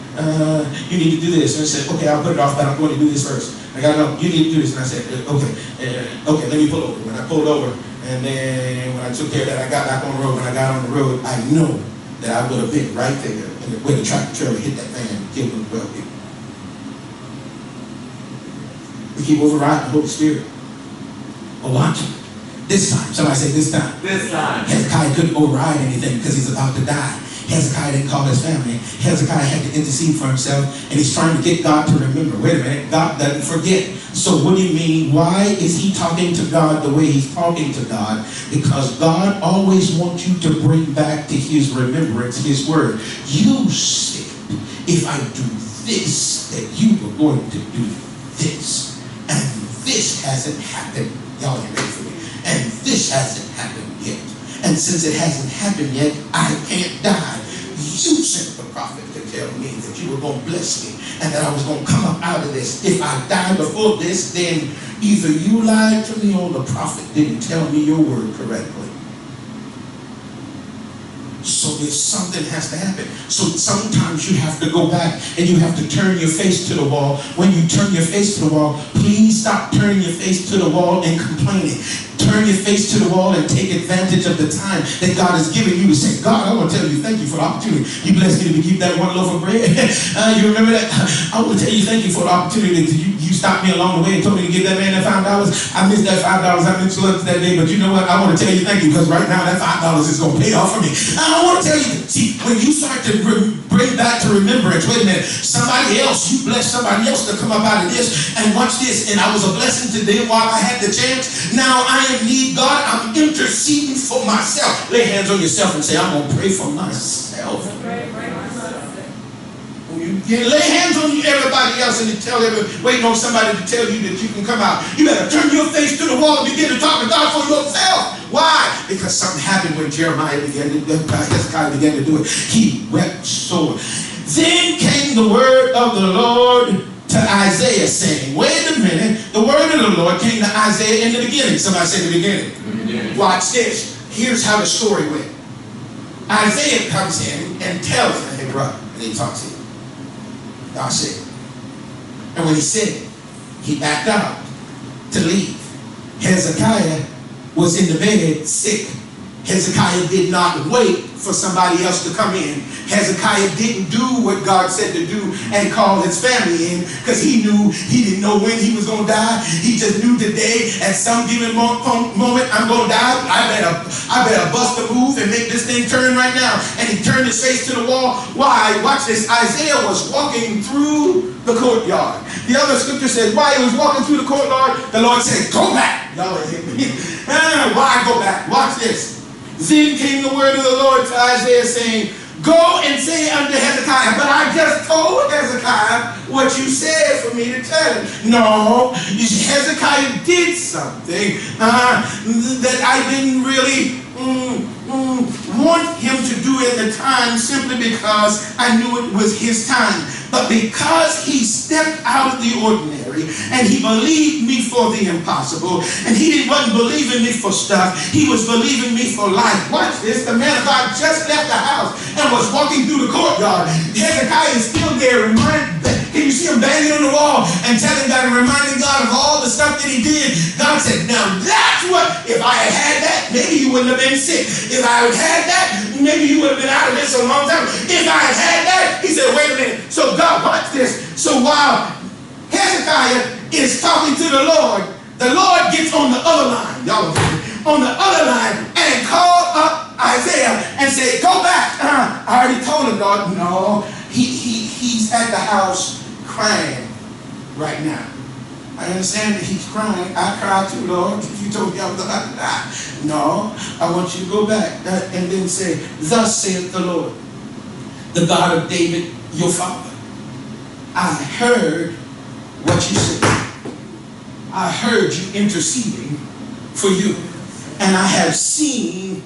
You need to do this. And I said, okay, I'll put it off, but I'm going to do this first. I got to know, you need to do this. And I said, okay, let me pull over. When I pulled over, and then when I took care of that, I got back on the road. When I got on the road, I know that I would have been right there where the tractor trailer hit that man and killed him. Well, we keep overriding the Holy Spirit. But watch it. This time, somebody say this time. This time. Hezekiah couldn't override anything because he's about to die. Hezekiah didn't call his family. Hezekiah had to intercede for himself, and he's trying to get God to remember. Wait a minute, God doesn't forget. So what do you mean? Why is he talking to God the way he's talking to God? Because God always wants you to bring back to his remembrance his word. You said, if I do this, that you were going to do this. And this hasn't happened. Y'all ain't ready for me. And this hasn't happened yet. And since it hasn't happened yet, I can't die. You sent the prophet to tell me that you were going to bless me and that I was going to come up out of this. If I die before this, then either you lied to me or the prophet didn't tell me your word correctly. So there's something has to happen. So sometimes you have to go back and you have to turn your face to the wall. When you turn your face to the wall, please stop turning your face to the wall and complaining. Turn your face to the wall and take advantage of the time that God has given you to say, God, I want to tell you thank you for the opportunity. You blessed me to keep that one loaf of bread. You remember that? I want to tell you thank you for the opportunity. You stopped me along the way and told me to give that man that $5. I missed that $5. I missed lunch that day. But you know what? I want to tell you thank you, because right now that $5 is going to pay off for me. I want to tell you, see, when you start to bring back to remembrance, wait a minute, somebody else, you blessed somebody else to come up out of this, and watch this, and I was a blessing to them while I had the chance. Now I am need God, I'm interceding for myself. Lay hands on yourself and say, I'm going to pray for myself. You can lay hands on everybody else and waiting on somebody to tell you that you can come out. You better turn your face to the wall and begin to talk to God for yourself. Why? Because something happened when Hezekiah began to do it. He wept sore. Then came the word of the Lord to Isaiah, saying, wait a minute, the word of the Lord came to Isaiah in the beginning. Somebody say the beginning. Watch this. Here's how the story went. Isaiah comes in and tells him, hey brother, and he talks to him. God said. And when he said it, he backed out to leave. Hezekiah was in the bed sick. Hezekiah did not wait for somebody else to come in. Hezekiah didn't do what God said to do and call his family in, because he didn't know when he was going to die. He just knew today, at some given moment, I'm going to die. I better bust a move and make this thing turn right now. And he turned his face to the wall. Why? Watch this. Isaiah was walking through the courtyard. The other scripture says, while he was walking through the courtyard, the Lord said, go back. Y'all ain't hear me. Why go back? Watch this. Then came the word of the Lord to Isaiah, saying, go and say unto Hezekiah, but I just told Hezekiah what you said for me to tell him. No, Hezekiah did something that I didn't really want him to do it at the time simply because I knew it was his time. But because he stepped out of the ordinary and he believed me for the impossible, and he wasn't believing me for stuff, he was believing me for life. Watch this. The man of God just left the house and was walking through the courtyard. Hezekiah is still there. Can you see him banging on the wall and telling God and reminding God of all the stuff that he did? God said, now that's what, if I had had that, maybe you wouldn't have been sick. If I had had that, maybe you would have been out of this a long time. If I had had that, he said, wait a minute. So God, watch this. So while Hezekiah is talking to the Lord gets on the other line. Y'all on the other line and called up Isaiah and said, go back. I already told him, God, no, he's at the house crying right now. I understand that he's crying. I cried too, Lord. You told me I was about to die. No, I want you to go back and then say, thus saith the Lord, the God of David, your father. I heard what you said. I heard you interceding for you. And I have seen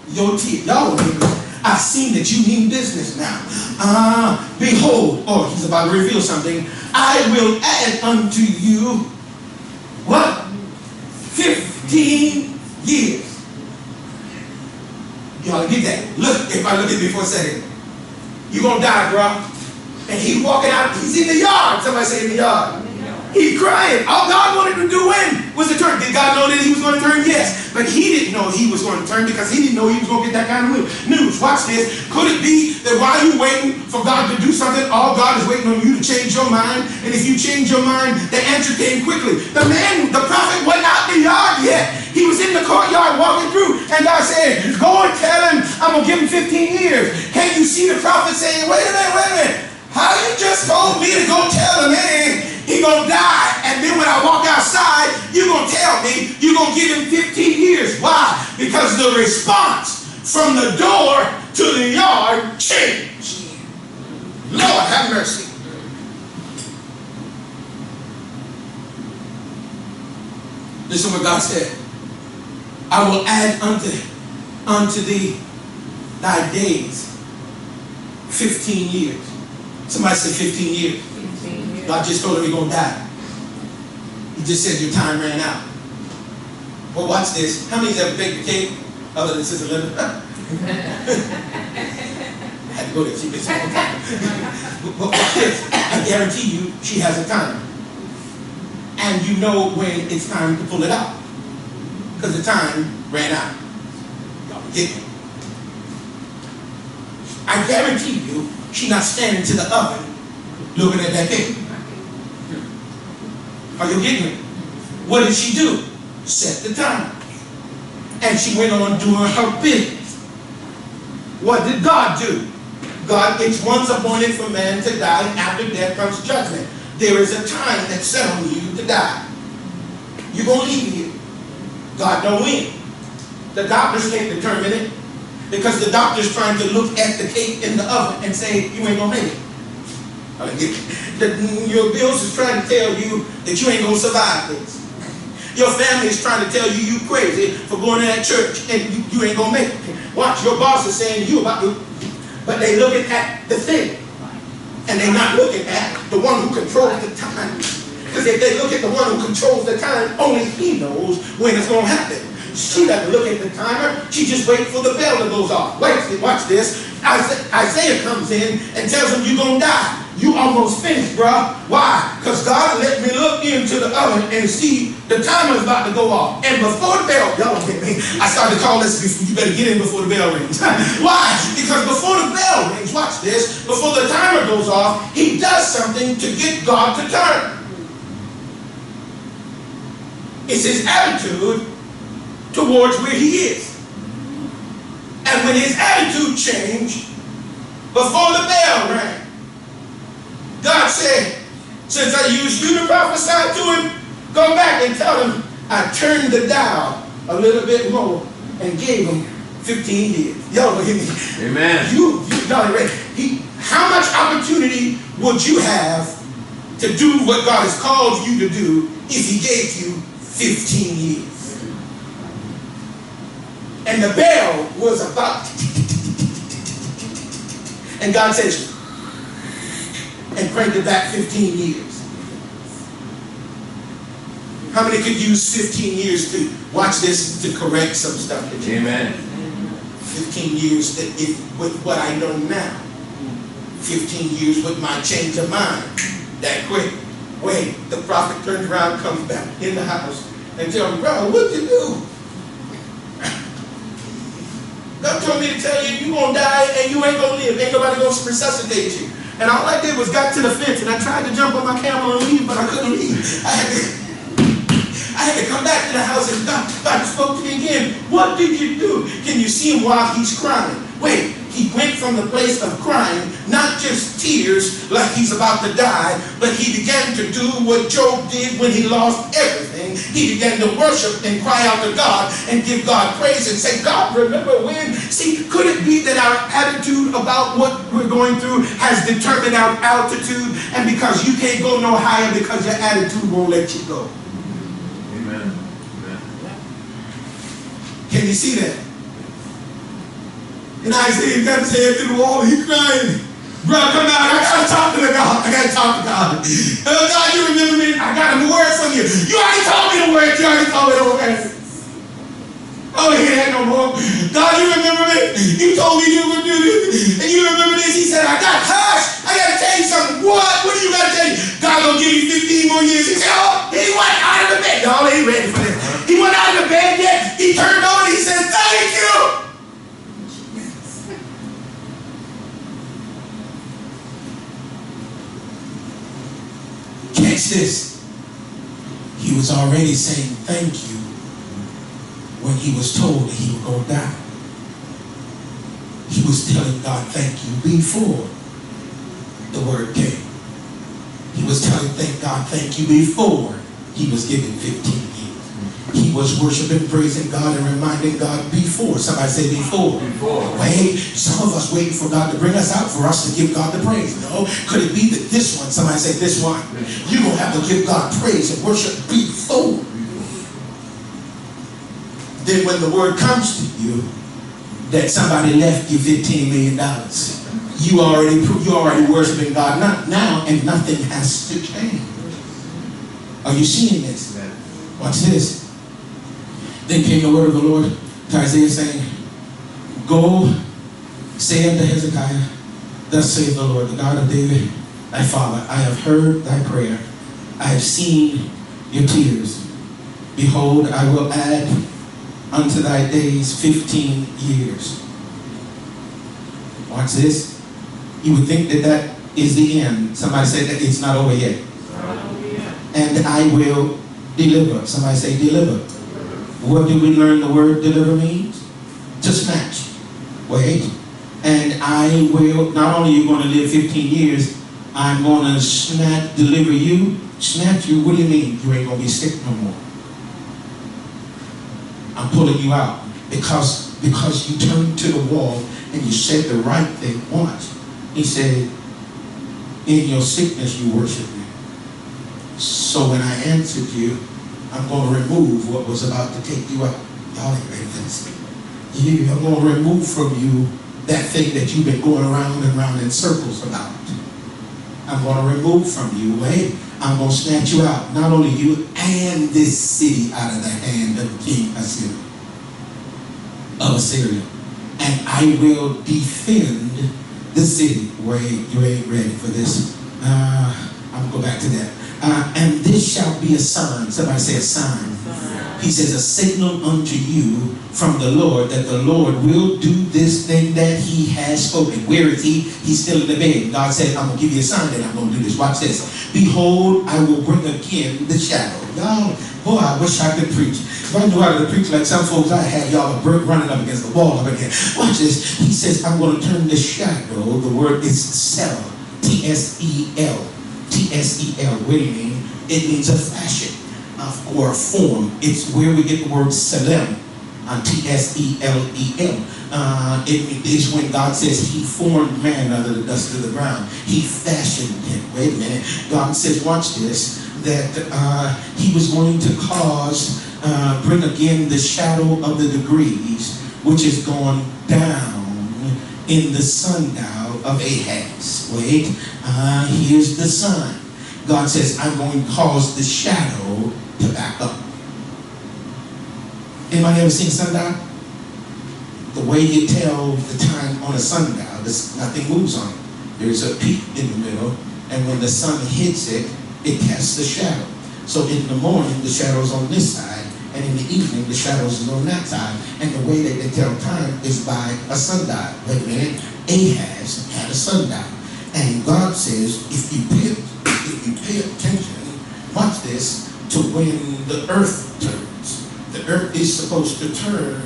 your tears. Y'all don't hear me. I've seen that you mean business now. Behold, he's about to reveal something. I will add unto you, what? 15 years. Y'all get that? Look, if I look at me for a second. You're going to die, bro. And he's walking out. He's in the yard. Somebody say in the yard. He's crying. All God wanted to do when was to turn. Did God know that he was going to turn? Yes. But he didn't know he was going to turn because he didn't know he was going to get that kind of news. Watch this. Could it be that while you're waiting for God to do something, all God is waiting on you to change your mind? And if you change your mind, the answer came quickly. The prophet wasn't out in the yard yet. He was in the courtyard walking through. And God said, go and tell him I'm going to give him 15 years. Can't you see the prophet saying, wait a minute. How you just told me to go tell him, hey, he's going to die, and then when I walk outside, you're going to tell me you're going to give him 15 years. Why? Because the response from the door to the yard changed. Lord, have mercy. Listen what God said. I will add unto thee thy days 15 years. Somebody said 15 years. 15 years. God just told him he's going to die. He just said your time ran out. Well, watch this. How many's ever baked a cake other than Sister Linda? I had to go there. She makes it all the time. But watch this. I guarantee you she has a time. And you know when it's time to pull it out. Because the time ran out. Y'all get me? I guarantee you she's not standing to the oven looking at that cake. Are you getting me? What did she do? Set the time. And she went on doing her business. What did God do? God, it's once appointed for man to die, and after death comes judgment. There is a time that's set on you to die. You're going to leave here. God don't win. The doctors can't determine it. Because the doctor's trying to look at the cake in the oven and say, you ain't going to make it. Your bills is trying to tell you that you ain't going to survive this. Your family is trying to tell you you crazy for going to that church and you ain't going to make it. Watch, your boss is saying you about to, but they looking at the thing. And they're not looking at the one who controls the time. Because if they look at the one who controls the time, only he knows when it's going to happen. She doesn't look at the timer. She just waits for the bell to go off. Wait, watch this. Isaiah comes in and tells him you're going to die. You almost finished, bro. Why? Because God let me look into the oven and see the timer's about to go off. And before the bell, y'all don't get me. I started to call this, you better get in before the bell rings. Why? Because before the bell rings, watch this, before the timer goes off, he does something to get God to turn. It's his attitude towards where he is. And when his attitude changed, before the bell rang, God said, since I used you to prophesy to him, go back and tell him I turned the dial a little bit more and gave him 15 years. Y'all don't hear me? Amen. Y'all ready? How much opportunity would you have to do what God has called you to do if he gave you 15 years? And the bell was about And God says, and cranked it back 15 years. How many could use 15 years to watch this to correct some stuff? Amen. 15 years with what I know now. 15 years with my change of mind. That quick. Wait, the prophet turns around, comes back in the house, and tells me, bro, what'd you do? God told me to tell you, you're going to die and you ain't going to live. Ain't nobody going to resuscitate you. And all I did was got to the fence and I tried to jump on my camel and leave, but I couldn't leave. I had to come back to the house and God spoke to me again. What did you do? Can you see him while he's crying? Wait, he went from the place of crying, not just tears like he's about to die, but he began to do what Job did when he lost everything. He began to worship and cry out to God and give God praise and say, God, remember when? See, could it be that our attitude about what we're going through has determined our altitude, and because you can't go no higher because your attitude won't let you go? Amen. Can you see that? And Isaiah got his head to the wall, he's crying. Bro, come out, I gotta talk to God. I gotta talk to God. Oh, God, you remember me? I got a word from you. You already told me the word. You already told me the word. Oh, he ain't no more. God, you remember me? You told me you would do this. And you remember this? He said, I got hush. I gotta tell you something. What? What do you gotta tell you? God gonna give you 15 more years. He said, oh, he went out of the bed. Y'all ain't ready for this. He went out of the bed yet. He turned over and he said, thank you. Catch this. He was already saying thank you when he was told that he was going to die. He was telling God thank you before the word came. He was telling God thank you before he was given 15 years. He was worshiping, praising God, and reminding God before. Somebody say before. Wait, some of us waiting for God to bring us out for us to give God the praise. No, could it be that this one, somebody say this one, you're going to have to give God praise and worship before. Then when the word comes to you that somebody left you $15 million, you already worshiping God now, and nothing has to change. Are you seeing this? Watch this. Then came the word of the Lord to Isaiah saying, go, say unto Hezekiah, thus saith the Lord, the God of David, thy father, I have heard thy prayer. I have seen your tears. Behold, I will add unto thy days 15 years. Watch this. You would think that is the end. Somebody said that it's not over yet. And I will deliver. Somebody say deliver. What do we learn the word deliver means? To snatch. Wait. And I will, not only are you going to live 15 years, I'm going to deliver you. Snatch you, what do you mean? You ain't going to be sick no more. I'm pulling you out because you turned to the wall and you said the right thing. Watch. He said, in your sickness you worship me. So when I answered you, I'm going to remove what was about to take you out. Y'all ain't ready for this. I'm going to remove from you that thing that you've been going around and around in circles about. I'm going to remove from you, I'm going to snatch you out, not only you and this city out of the hand of King Assyria. And I will defend the city. Wait, you ain't ready for this. I'm going to go back to that. And this shall be a sign. Somebody say a sign. He says a signal unto you from the Lord that the Lord will do this thing that he has spoken. Where is he? He's still in the bed. God said, I'm going to give you a sign that I'm going to do this. Watch this. Behold, I will bring again the shadow. Y'all, boy, I wish I could preach. If I knew how to preach like some folks I have, y'all are running up against the wall up again. Watch this. He says, I'm going to turn the shadow. The word is sel. T-S-E-L. T-S-E-L. What do you mean? It means a fashion or a form. It's where we get the word Selem. T-S-E-L-E-M. It is when God says he formed man out of the dust of the ground. He fashioned him. Wait a minute. God says, watch this, that he was going to cause, bring again the shadow of the degrees, which is gone down in the sundial of Ahaz. Wait, here's the sun. God says, I'm going to cause the shadow to back up. Anybody ever seen sundial? The way you tell the time on a sundial, nothing moves on it. There's a peak in the middle, and when the sun hits it, it casts a shadow. So in the morning, the shadow's on this side, and in the evening, the shadow's on that side. And the way that they tell time is by a sundial. Wait a minute, Ahaz had a sundial. And God says, if you pay attention, watch this, to when the earth turns. The earth is supposed to turn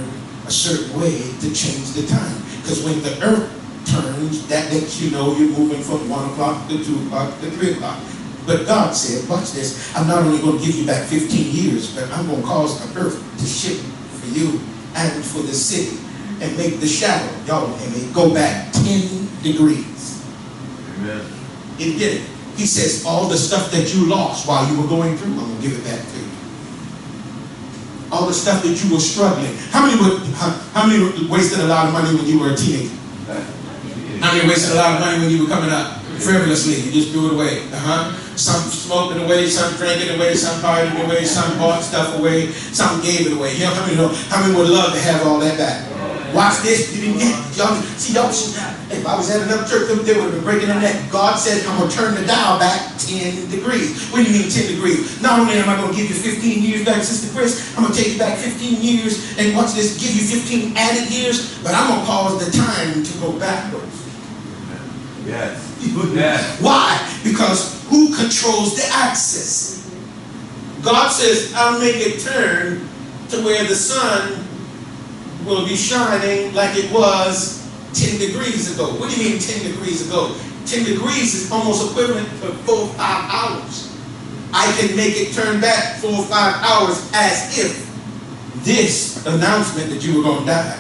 a certain way to change the time. Because when the earth turns, that lets you know you're moving from 1 o'clock to 2 o'clock to 3 o'clock. But God said, watch this, I'm not only going to give you back 15 years, but I'm going to cause the earth to shift for you and for the city and make the shadow, y'all, and go back 10 degrees. Amen. You get it? He says, all the stuff that you lost while you were going through, I'm going to give it back to you. All the stuff that you were struggling. How many wasted a lot of money when you were a teenager? How many wasted a lot of money when you were coming up? Frivolously, you just threw it away. Some smoked it away, some drank it away, some partied it away, some bought stuff away, some gave it away. You know, how many would love to have all that back? Watch this, you didn't get it. Y'all, see, y'all, if I was at another church, they would have been breaking their neck. God said, I'm going to turn the dial back 10 degrees. What do you mean 10 degrees? Not only am I going to give you 15 years back, Sister Chris, I'm going to take you back 15 years, and watch this, give you 15 added years, but I'm going to cause the time to go backwards. Yes. Yes. Why? Because who controls the axis? God says, I'll make it turn to where the sun will be shining like it was 10 degrees ago. What do you mean 10 degrees ago? 10 degrees is almost equivalent to 4 or 5 hours. I can make it turn back 4 or 5 hours as if this announcement that you were going to die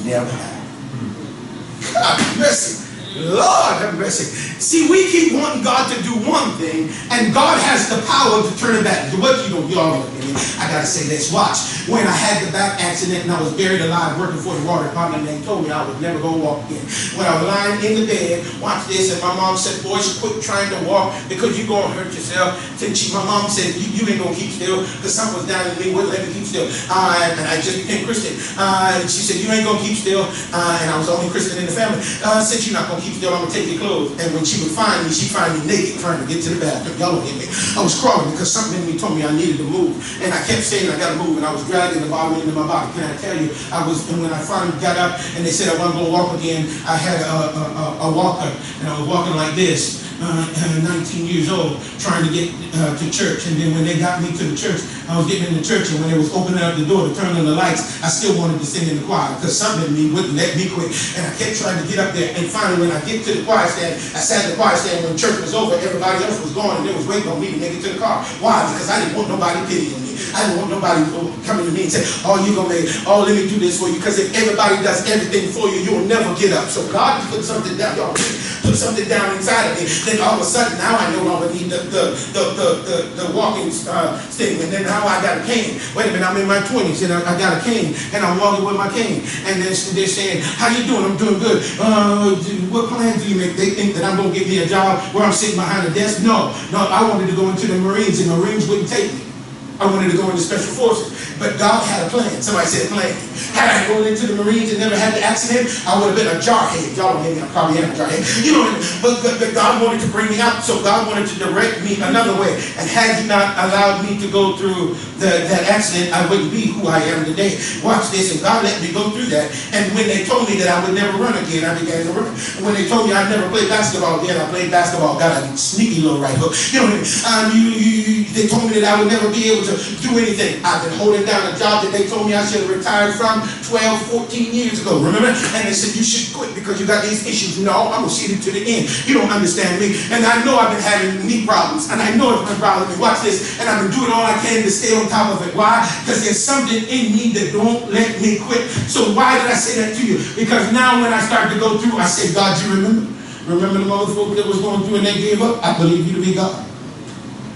never happened. God mercy. Lord have mercy. See, we keep wanting God to do one thing, and God has the power to turn it back. What you don't, y'all know, I gotta say this. Watch. When I had the back accident and I was buried alive working for the water department, they told me I would never go walk again. When I was lying in the bed, watch this, and my mom said, boys, quit trying to walk because you're gonna hurt yourself. My mom said, you ain't gonna keep still, because something was down in me, wouldn't let me keep still. And I just became Christian. She said, you ain't gonna keep still. And I was the only Christian in the family. Since you're not gonna keep still, I'm gonna take your clothes. And when she would find me, she'd find me naked trying to get to the bathroom. Y'all don't hear me. I was crawling because something in me told me I needed to move. And I kept saying I gotta move, and I was dragging the bottle into my body. Can I tell you, and when I finally got up and they said I wasn't gonna walk again, I had a walker, and I was walking like this. 19 years old, trying to get to church. And then when they got me to the church, I was getting in the church, and when they was opening up the door to turn on the lights, I still wanted to sing in the choir because something in me wouldn't let me quit. And I kept trying to get up there. And finally, when I get to the choir stand, I sat in the choir stand. When church was over, everybody else was gone, and they was waiting on me to make it to the car. Why? Because I didn't want nobody pitying me. I didn't want nobody coming to me and say, oh, you gonna make it. Oh, let me do this for you. Because if everybody does everything for you, you'll never get up. So God put something down, y'all put something down inside of me. Then all of a sudden, now I no longer need the walking stick. And then now I got a cane. Wait a minute, I'm in my 20s and I got a cane, and I'm walking with my cane. And they're saying, how you doing? I'm doing good. What plans do you make? They think that I'm gonna give me a job where I'm sitting behind a desk. No, I wanted to go into the Marines, and the Marines wouldn't take me. I wanted to go into Special Forces, but God had a plan. Somebody said plan. Had I gone into the Marines and never had the accident, I would have been a jarhead. Y'all don't hear me, I probably am a jarhead. You know, but God wanted to bring me out, so God wanted to direct me another way. And had He not allowed me to go through that accident, I wouldn't be who I am today. Watch this, and God let me go through that. And when they told me that I would never run again, I began to run. And when they told me I'd never play basketball again, I played basketball. Got a sneaky little right hook. You know, they told me that I would never be able to do anything. I've been holding down a job that they told me I should have retired from 12, 14 years ago. Remember? And they said, you should quit because you got these issues. No, I'm going to see it to the end. You don't understand me. And I know I've been having knee problems. And I know it's been bothering me. Watch this. And I've been doing all I can to stay on top of it. Why? Because there's something in me that don't let me quit. So why did I say that to you? Because now when I start to go through, I say, God, you remember? Remember the motherfucker that was going through and they gave up? I believe you to be God.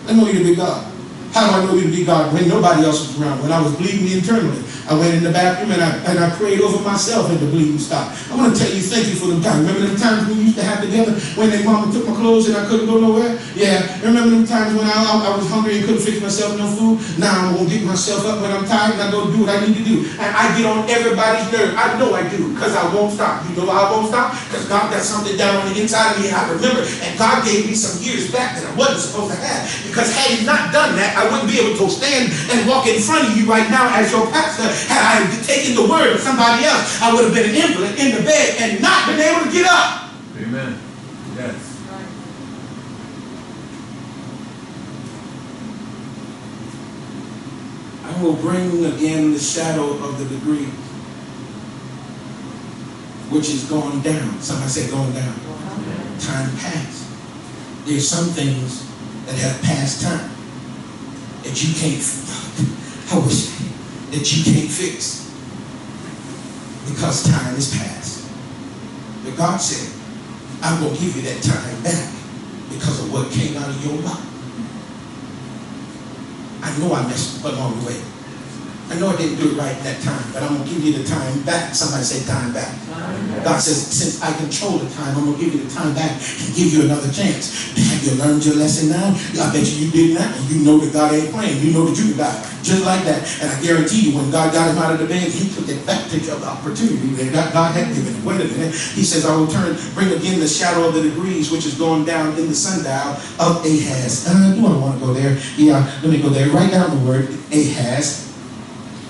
I know you to be God. How do I know you to be God when nobody else was around? When I was bleeding internally, I went in the bathroom and I prayed over myself and the bleeding stopped. I want to tell you, thank you for them times. Remember them times we used to have together when their mama took my clothes and I couldn't go nowhere? Yeah. Remember them times when I was hungry and couldn't fix myself no food? Now I'm going to get myself up when I'm tired and I go do what I need to do. And I get on everybody's nerve. I know I do, because I won't stop. You know why I won't stop? Because God got something down on the inside of me and I remember. And God gave me some years back that I wasn't supposed to have. Because had He not done that, I wouldn't be able to stand and walk in front of you right now as your pastor. Had I taken the word of somebody else, I would have been an invalid in the bed and not been able to get up. Amen. Yes. I will bring again the shadow of the degree which is going down. Somebody say going down. Time passed. There's some things that have passed time that you can't, I wish, that you can't fix because time is past. But God said, I'm going to give you that time back because of what came out of your life. I know I messed up along the way. I know I didn't do it right at that time, but I'm going to give you the time back. Somebody say time back. God says, since I control the time, I'm going to give you the time back and give you another chance. Have you learned your lesson now? I bet you did that, and you know that God ain't playing. You know that you can die just like that. And I guarantee you, when God got him out of the bed, he took advantage of the opportunity that God had given him. Wait a minute. He says, I will bring again the shadow of the degrees, which is going down in the sundial of Ahaz. Do I want to go there? Yeah, let me go there. Write down the word Ahaz.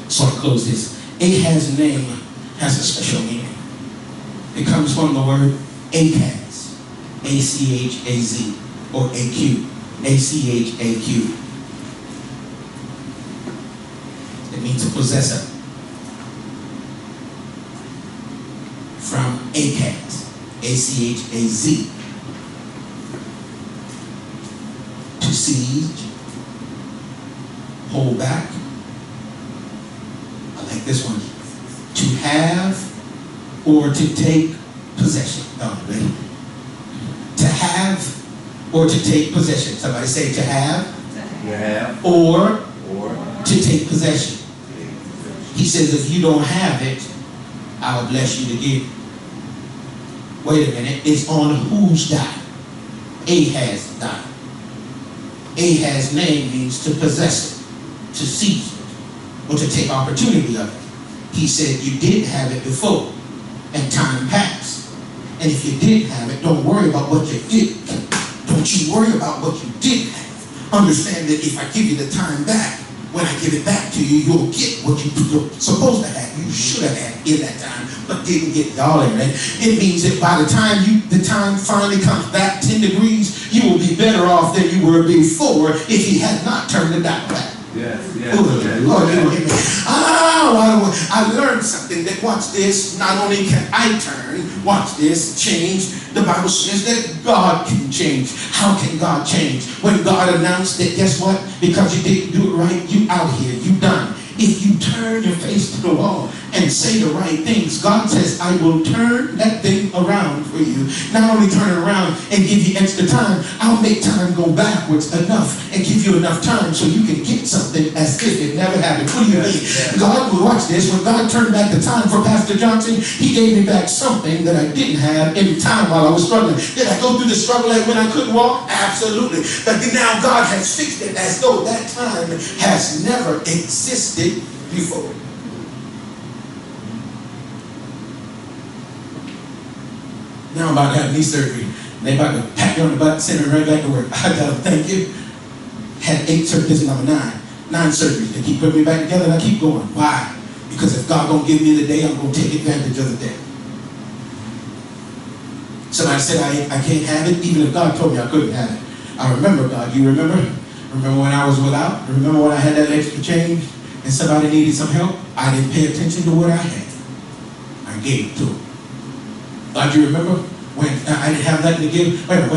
So I close this. Ahaz's name has a special meaning. It comes from the word Achaz, A-C-H-A-Z, or A-Q, A-C-H-A-Q. It means a possessor. From Achaz, A-C-H-A-Z, to siege, hold back. I like this one. To have or to take possession. No, ready? To have or to take possession. Somebody say to have. To have. Or Or. to take possession. He says if you don't have it, I'll bless you to get it. Wait a minute. It's on whose dime? Ahaz's dime. Ahaz's name means to possess it, to seize it, or to take opportunity of it. He said you didn't have it before, and time passed. And if you did have it, don't worry about what you did. Don't you worry about what you did have. Understand that if I give you the time back, when I give it back to you, you'll get what you're supposed to have. You should have had in that time, but didn't get it all in it. It means that by the time the time finally comes back 10 degrees, you will be better off than you were before if he had not turned the dial back. Yes, yes, Oh, yes, Lord, yes. I learned something that, watch this, not only can I turn, watch this, change. The Bible says that God can change. How can God change? When God announced that, guess what? Because you didn't do it right, you out here, you done. If you turn your face to the wall and say the right things, God says, I will turn that thing around for you. Not only turn it around and give you extra time, I'll make time go backwards enough and give you enough time so you can get something as if it never happened. What do you mean? God will watch this. When God turned back the time for Pastor Johnson, he gave me back something that I didn't have in time while I was struggling. Did I go through the struggle like when I couldn't walk? Absolutely. But now God has fixed it as though that time has never existed before. Now I'm about to have knee surgery. They about to pat you on the butt, send me right back to work. I tell them, thank you. Had 8 surgeries, this is number 9. 9 surgeries. They keep putting me back together and I keep going. Why? Because if God don't give me the day, I'm going to take advantage of the day. Somebody said I can't have it, even if God told me I couldn't have it. I remember, God. You remember? Remember when I was without? Remember when I had that extra change and somebody needed some help? I didn't pay attention to what I had. I gave it to them. God, you remember when I didn't have nothing to give? Wait.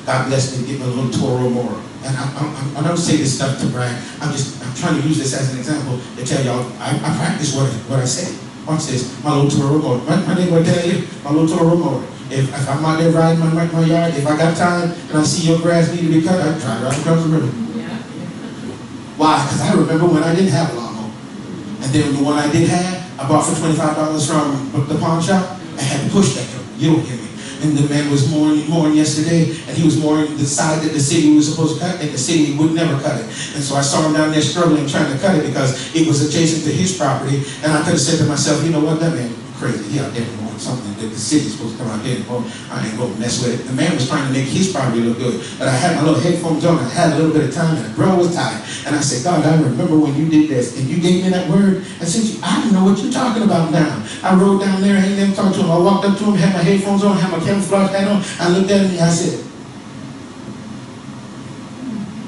God blessed me to get me a little Toro Moro. And I don't say this stuff to brag. I'm trying to use this as an example to tell y'all I practice what I say. Watch this. My little Toro Moro. My name will tell you. My little Toro Moro. If I'm out there riding my yard, if I got time and I see your grass need to be cut, I drive right across the river. Why? Because I remember when I didn't have a lawnmower. And then the one I did have, I bought for $25 from the pawn shop. I had to push that. You don't hear me. And the man was mowing yesterday, and he was mowing the side that the city was supposed to cut, and the city would never cut it. And so I saw him down there struggling, trying to cut it because it was adjacent to his property. And I could have said to myself, you know what, that man crazy. He out there mowing something that the city's supposed to come out there and mow. I ain't gonna mess with it. The man was trying to make his property look good. But I had my little headphones on, and I had a little bit of time, and the girl was tired. And I said, God, I remember when you did this, and you gave me that word. I said, I don't know what you're talking about now. I rode down there, and then talked to him. I walked up to him, had my headphones on, had my camouflage hat on. I looked at him, and I said,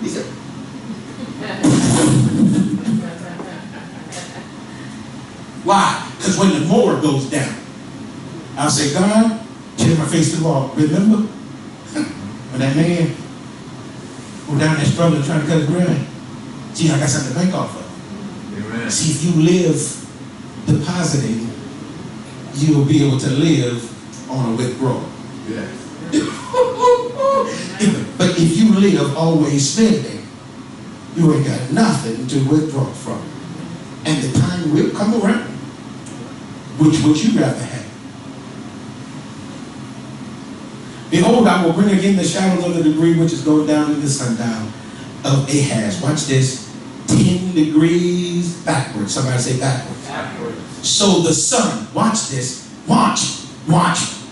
he said, why? Because when the mower goes down, I'll say, God, turn my face to the wall. Remember when that man was down there struggling trying to cut his grass? See, I got something to bank off of. Amen. See, if you live depositing, you'll be able to live on a withdrawal. Yes. But if you live always spending, you ain't got nothing to withdraw from. And the time will come around. Which would you rather have? Behold, I will bring again the shadows of the debris which is going down in the sundial of Ahaz. Watch this. 10 degrees backwards. Somebody say backwards. Backwards. So the sun, watch this. Watch.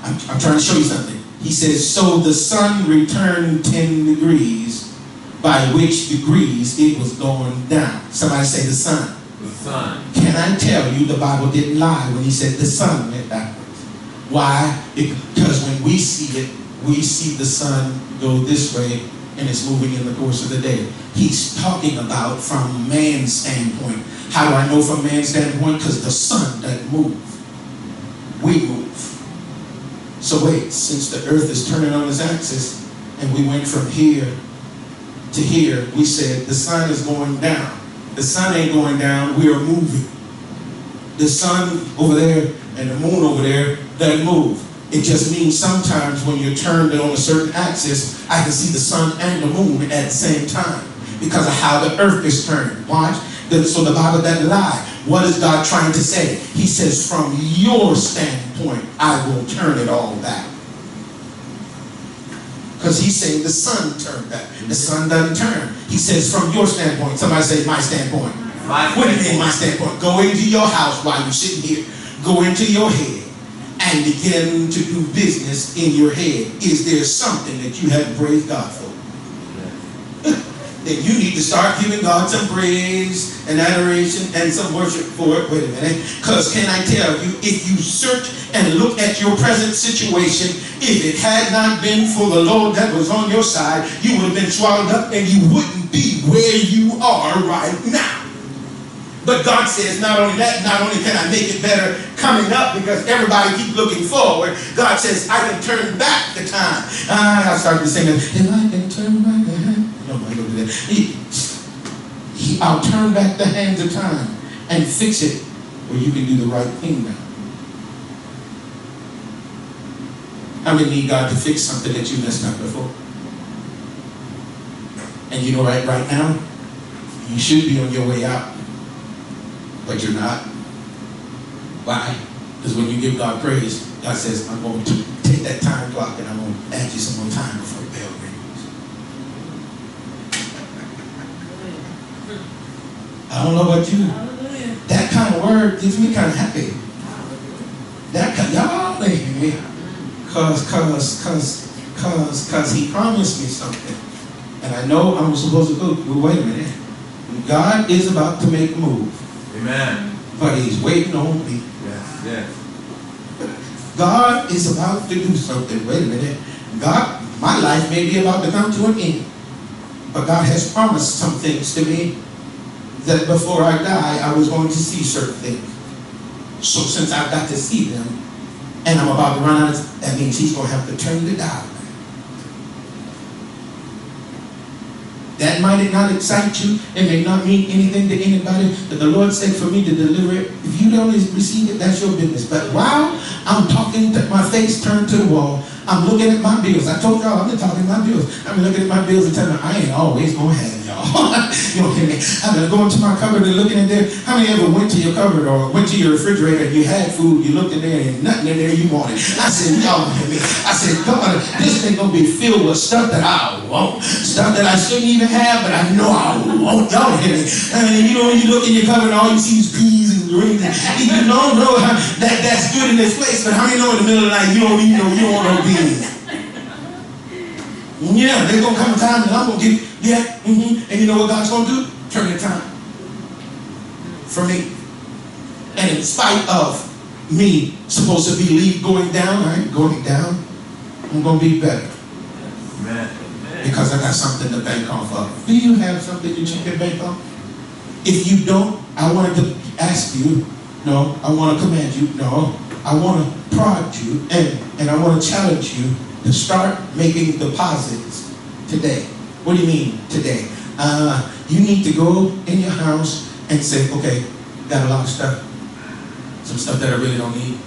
I'm trying to show you something. He says, so the sun returned 10 degrees, by which degrees it was going down. Somebody say the sun. The sun. Can I tell you the Bible didn't lie when he said the sun went backwards? Why? Because when we see it, we see the sun go this way and it's moving in the course of the day. He's talking about from man's standpoint. How do I know from man's standpoint? Because the sun doesn't move. We move. So wait, since the earth is turning on its axis and we went from here to here, we said the sun is going down. The sun ain't going down, we are moving. The sun over there and the moon over there doesn't move. It just means sometimes when you're turned on a certain axis, I can see the sun and the moon at the same time because of how the earth is turned. Watch. So the Bible doesn't lie. What is God trying to say? He says, from your standpoint, I will turn it all back. Because he's saying the sun turned back. The sun doesn't turn. He says, from your standpoint. Somebody say, my standpoint. What do you mean, my standpoint? Go into your house while you're sitting here. Go into your head and begin to do business in your head. Is there something that you haven't praised God for? Then you need to start giving God some praise and adoration and some worship for it. Wait a minute. Because can I tell you, if you search and look at your present situation, if it had not been for the Lord that was on your side, you would have been swallowed up and you wouldn't be where you are right now. But God says, not only that, not only can I make it better coming up because everybody keeps looking forward, God says, I can turn back the time. I started to sing it. If I can turn back the hand. Nobody go do that. I'll turn back the hands of time and fix it where you can do the right thing now. How many need God to fix something that you messed up before? And you know right now, you should be on your way out. But you're not. Why? Because when you give God praise, God says, I'm going to take that time clock and I'm going to add you some more time before the bell rings. I don't know about you. That kind of word gives me kind of happy. That kind, y'all making me. Cause he promised me something. And I know I'm supposed to go, well, wait a minute. God is about to make a move. Amen. But he's waiting on me. Yes, yes. God is about to do something. Wait a minute. God, my life may be about to come to an end. But God has promised some things to me that before I die, I was going to see certain things. So since I've got to see them, and I'm about to run out, that means he's going to have to turn the dial back. That might not excite you. It may not mean anything to anybody. But the Lord said for me to deliver it. If you don't receive it, that's your business. But while I'm talking, my face turned to the wall, I'm looking at my bills. I told y'all I've been talking my bills. I'm looking at my bills and telling them I ain't always going to have y'all. You know, I'm going to go into my cupboard and looking in there. How many ever went to your cupboard or went to your refrigerator and you had food, you looked in there and nothing in there you wanted? I said, y'all hear me? I said, God, this thing going to be filled with stuff that I want. Stuff that I shouldn't even have, but I know I want. Y'all hear me? And you know, when you look in your cupboard and all you see is peas and greens. You don't know that's good in this place, but how many know in the middle of the night you don't even know you don't want no beans? Yeah, there's going to come a time that I'm going to get, and you know what God's going to do? Turn the time for me. And in spite of me supposed to be going down, I ain't going down. I'm going to be better. Amen. Because I got something to bank off of. Do you have something that you can bank off? If you don't, I wanted to ask you, no, I want to command you, no, I want to prod you, and I want to challenge you to start making deposits today. What do you mean today? You need to go in your house and say, okay, got a lot of stuff. Some stuff that I really don't need.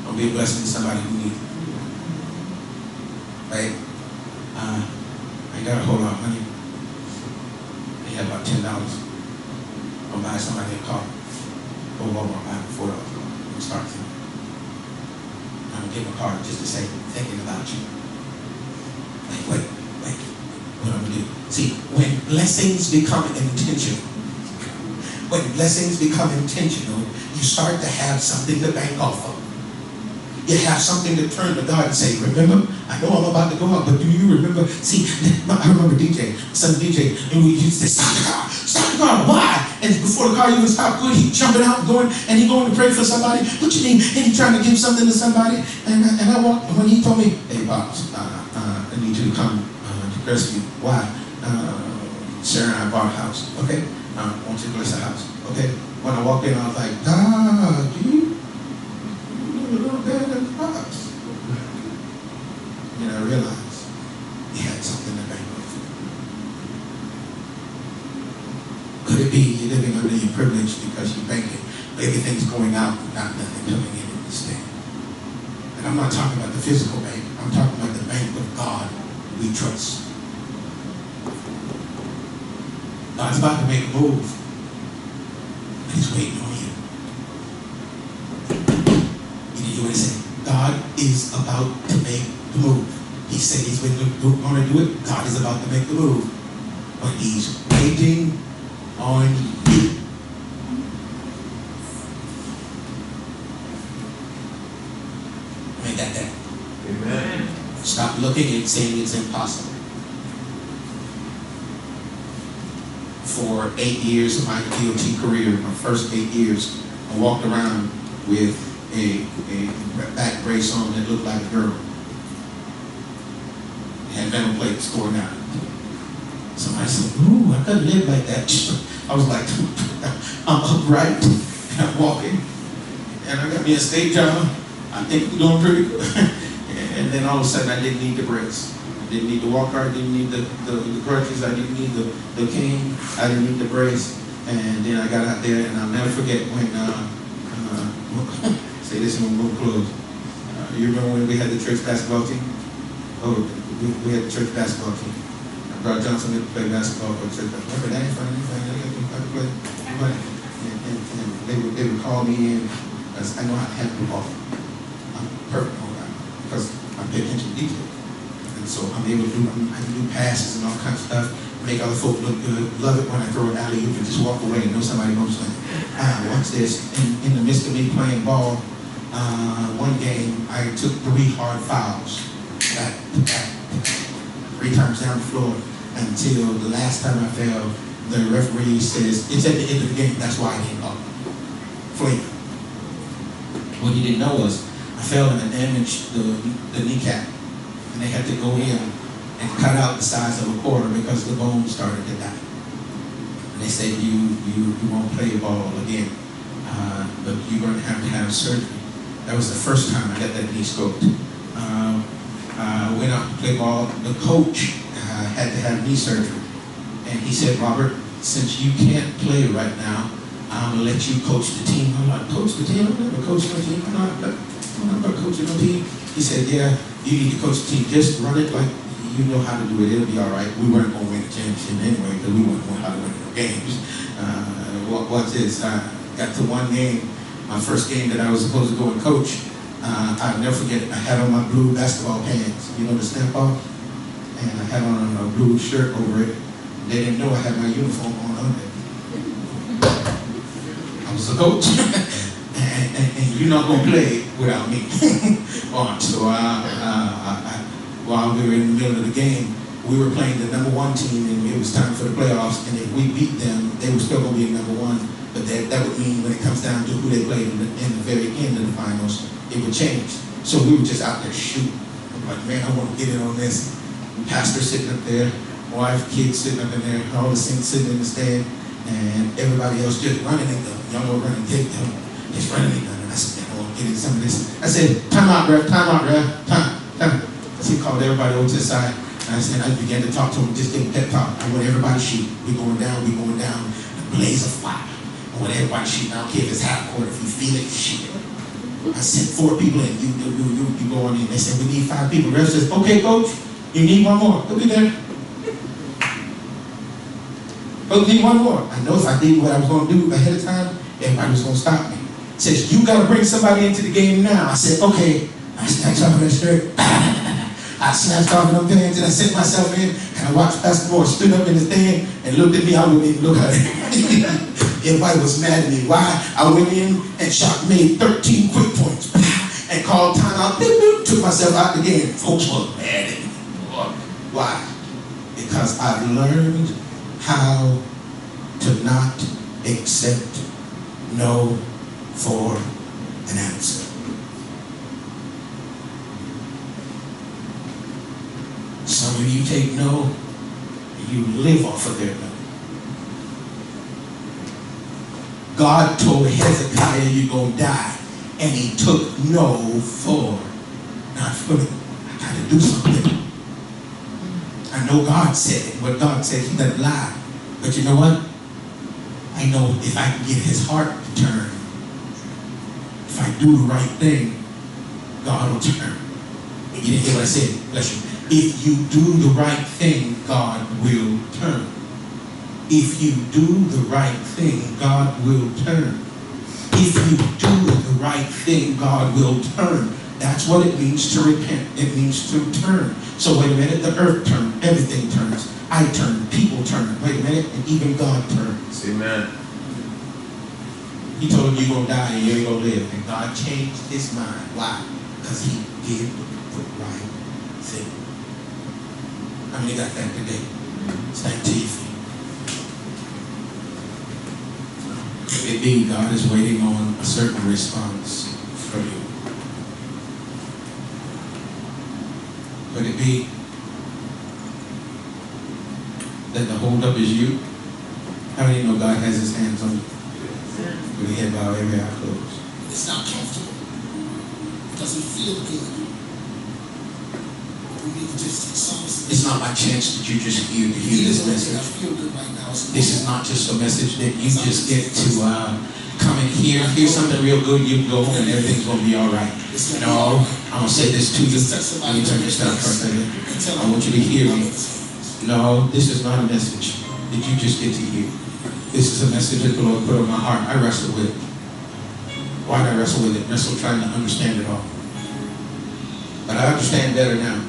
I'll be a blessing to somebody who needs it. Right? I got a whole lot of money. They have about $10. I'll buy somebody a car. Go to Walmart, buy $4 car. Start something. I'm gonna give them a card just to say, thinking about you. Like, wait, what I'm gonna do? See, when blessings become intentional, you start to have something to bank off of. You have something to turn to God and say, remember, I know I'm about to go out, but do you remember? See, I remember some DJ, and we used to say, stop the car, why? And before the car even stopped good, he jumping out, going, and he going to pray for somebody. What you mean? And he trying to give something to somebody. And I walked, when he told me, hey, Pops, I need you to come to rescue. Why? Sarah and I bought a house. Okay? I want you to bless the house. Okay? When I walked in, I was like, God, you a little better than Pops. And I realized he had something to bank with. Could it be you're living under your privilege because you're banking? Everything's going out, not nothing coming in instead. And I'm not talking about the physical bank. I'm talking about the bank of God we trust. God's about to make a move. And he's waiting on you. You know what he said? God is about to make the move. He said he's going to do it. God is about to make the move. But he's waiting on you. Make that down. Amen. Stop looking and saying it's impossible. For 8 years of my DOT career, my first 8 years, I walked around with a back brace on that looked like a girl. It had metal plates going out. Somebody said, ooh, I couldn't live like that. I was like, I'm upright, and I'm walking, and I got me a state job. I think we're doing pretty good. And then all of a sudden, I didn't need the brace. I didn't need the walker. I didn't need the crutches. I didn't need the cane. I didn't need the brace. And then I got out there, and I'll never forget when, say this and we'll close. You remember when we had the church basketball team? Oh, we had the church basketball team. Brother Johnson would play basketball for the church. Remember that? And they would call me in because I know how to handle the ball. I'm perfect on that because I pay attention to detail. And so I'm able to do passes and all kinds of stuff, make other folk look good. Love it when I throw an alley, you can just walk away and know somebody knows something. Watch this. In the midst of me playing ball, one game I took 3 hard fouls back to back, 3 times down the floor until the last time I fell, the referee says, it's at the end of the game, that's why I didn't go. Flavor. What he didn't know was I fell and I damaged the kneecap. And they had to go in and cut out the size of a quarter because the bone started to die. And they said, you won't play ball again, but you're going to have surgery. That was the first time I got that knee scoped. I went out to play ball. The coach had to have knee surgery. And he said, Robert, since you can't play right now, I'm going to let you coach the team. I'm like, coach the team? I'm never coaching the team. I'm not coaching the team. He said, yeah, you need to coach the team. Just run it like you know how to do it. It'll be all right. We weren't going to win the championship anyway because we weren't going how to win no games. What's this? I got to one game, my first game that I was supposed to go and coach. I'll never forget it. I had on my blue basketball pants, you know, the snap off, and I had on a blue shirt over it. They didn't know I had my uniform on under it. I was a coach, and you're not going to play without me. So while we were in the middle of the game, we were playing the number 1 team, and it was time for the playoffs, and if we beat them, they were still going to be number 1, but that would mean when it comes down to who they played in the very end of the finals, it would change. So we were just out there shooting. I'm like, man, I want to get in on this. Pastor sitting up there, wife, kids sitting up in there, all the saints sitting in the stand, and everybody else just running and gun. Y'all know running, take them, just running and gun. And I said, man, I want to get in some of this. I said, time out, ref, time. So he called everybody over to the side. And I said, I began to talk to him, just give him a pep talk. I want everybody to shoot. We're going down, a blaze of fire. I want everybody to shoot. I don't care if it's half court, if you feel it, shoot it. I sent 4 people in, you go on in. They said, we need 5 people. The ref says, okay, coach, you need 1 more. He'll be there. Coach, need 1 more. I know if I did what I was going to do ahead of time, everybody was going to stop me. Says, you got to bring somebody into the game now. I said, okay. I snatched off of that shirt. I snatched off of them pants and I set myself in and I watched Pastor Moore stood up in the stand and looked at me. I wouldn't even look at him. Everybody was mad at me. Why? I went in and made 13 quick points and called timeout. Took myself out the game. Folks were mad at me. Why? Because I've learned how to not accept no for an answer. Some of you take no, you live off of their no. God told Hezekiah, you're going to die. And he took no for, not for me. I got to do something. I know God said it. What God said, he doesn't lie. But you know what? I know if I can get his heart to turn, if I do the right thing, God will turn. You didn't hear what I said? Bless you. If you do the right thing, God will turn. If you do the right thing, God will turn. If you do the right thing, God will turn. That's what it means to repent. It means to turn. So wait a minute, the earth turns, everything turns. I turn, people turn. Wait a minute, and even God turns. Amen. He told him, you're going to die and you ain't going to live. And God changed his mind. Why? Because he did the right thing. How many got that today? Stand to your feet. Could it be God is waiting on a certain response from you? Could it be that the holdup is you? How many know God has his hands on you? With your head bowed, every eye closed. It's not comfortable. It doesn't feel good. We need to just take songs. It's not by chance that you just hear this message. I feel good right now. This is not just a message that you just get to come and hear something real good, you can go home and everything's going to be all right. No, I'm going to say this to you. Let me turn this down for a second. I want you to hear me. No, this is not a message that you just get to hear. This is a message that the Lord put on my heart. I wrestle with it. Why did I wrestle with it? Wrestle trying to understand it all. But I understand better now.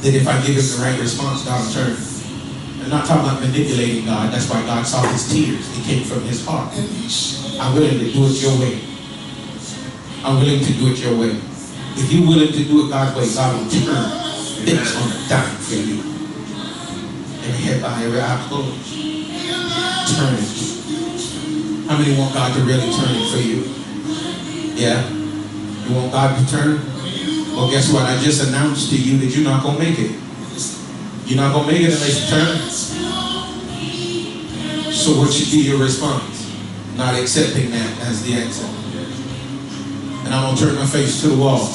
That if I give him the right response, God will turn. I'm not talking about manipulating God. That's why God saw his tears. It came from his heart. I'm willing to do it your way. I'm willing to do it your way. If you're willing to do it God's way, God will turn. It's on a dime for you. Every head bowed, every eye closed. Turn it. How many want God to really turn it for you? Yeah? You want God to turn? Well, guess what? I just announced to you that you're not going to make it. You're not going to make it unless you turn. So what should be your response? Not accepting that as the answer. And I'm going to turn my face to the wall.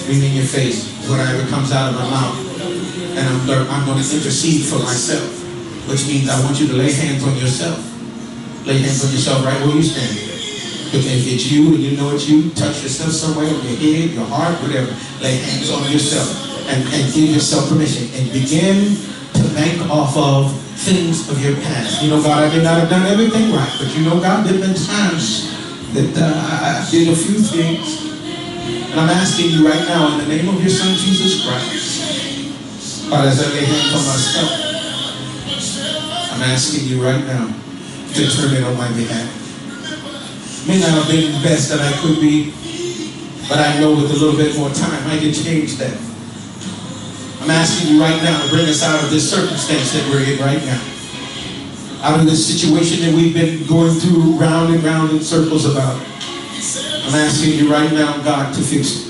Lean in your face. whatever comes out of my mouth. And I'm going to intercede for myself, which means I want you to lay hands on yourself. Lay hands on yourself right where you stand. If it's you and you know it's you, touch yourself somewhere on your head, your heart, whatever. Lay hands on yourself and give yourself permission and begin to bank off of things of your past. You know, God, I may not have done everything right, but you know, God, there have been times that I did a few things. And I'm asking you right now, in the name of your Son, Jesus Christ, God, as I lay hands on myself, I'm asking you right now to turn it on my behalf. May not have been the best that I could be, but I know with a little bit more time, I can change that. I'm asking you right now to bring us out of this circumstance that we're in right now. Out of this situation that we've been going through round and round in circles about. I'm asking you right now, God, to fix it.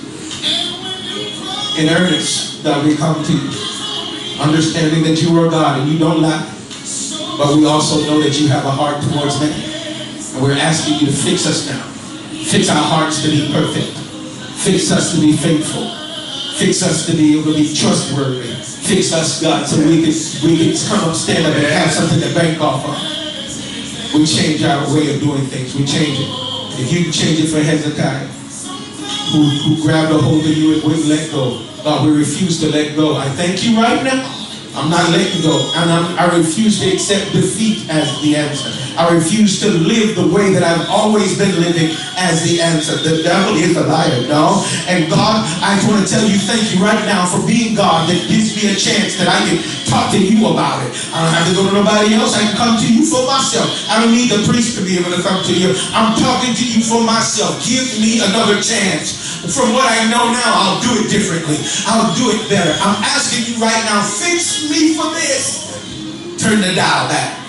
In earnest, God, we come to you, understanding that you are God and you don't lie. But we also know that you have a heart towards man. And we're asking you to fix us now. Fix our hearts to be perfect. Fix us to be faithful. Fix us to be able to be trustworthy. Fix us, God, so we can come up, stand up, and have something to bank off of. We change our way of doing things. We change it. If you can change it for Hezekiah, who grabbed a hold of you and wouldn't let go. God, we refuse to let go. I thank you right now. I'm not letting go. And I refuse to accept defeat as the answer. I refuse to live the way that I've always been living as the answer. The devil is a liar, no? And God, I just want to tell you thank you right now for being God that gives me a chance that I can talk to you about it. I don't have to go to nobody else. I can come to you for myself. I don't need the priest to be able to come to you. I'm talking to you for myself. Give me another chance. From what I know now, I'll do it differently. I'll do it better. I'm asking you right now, fix me for this. Turn the dial back.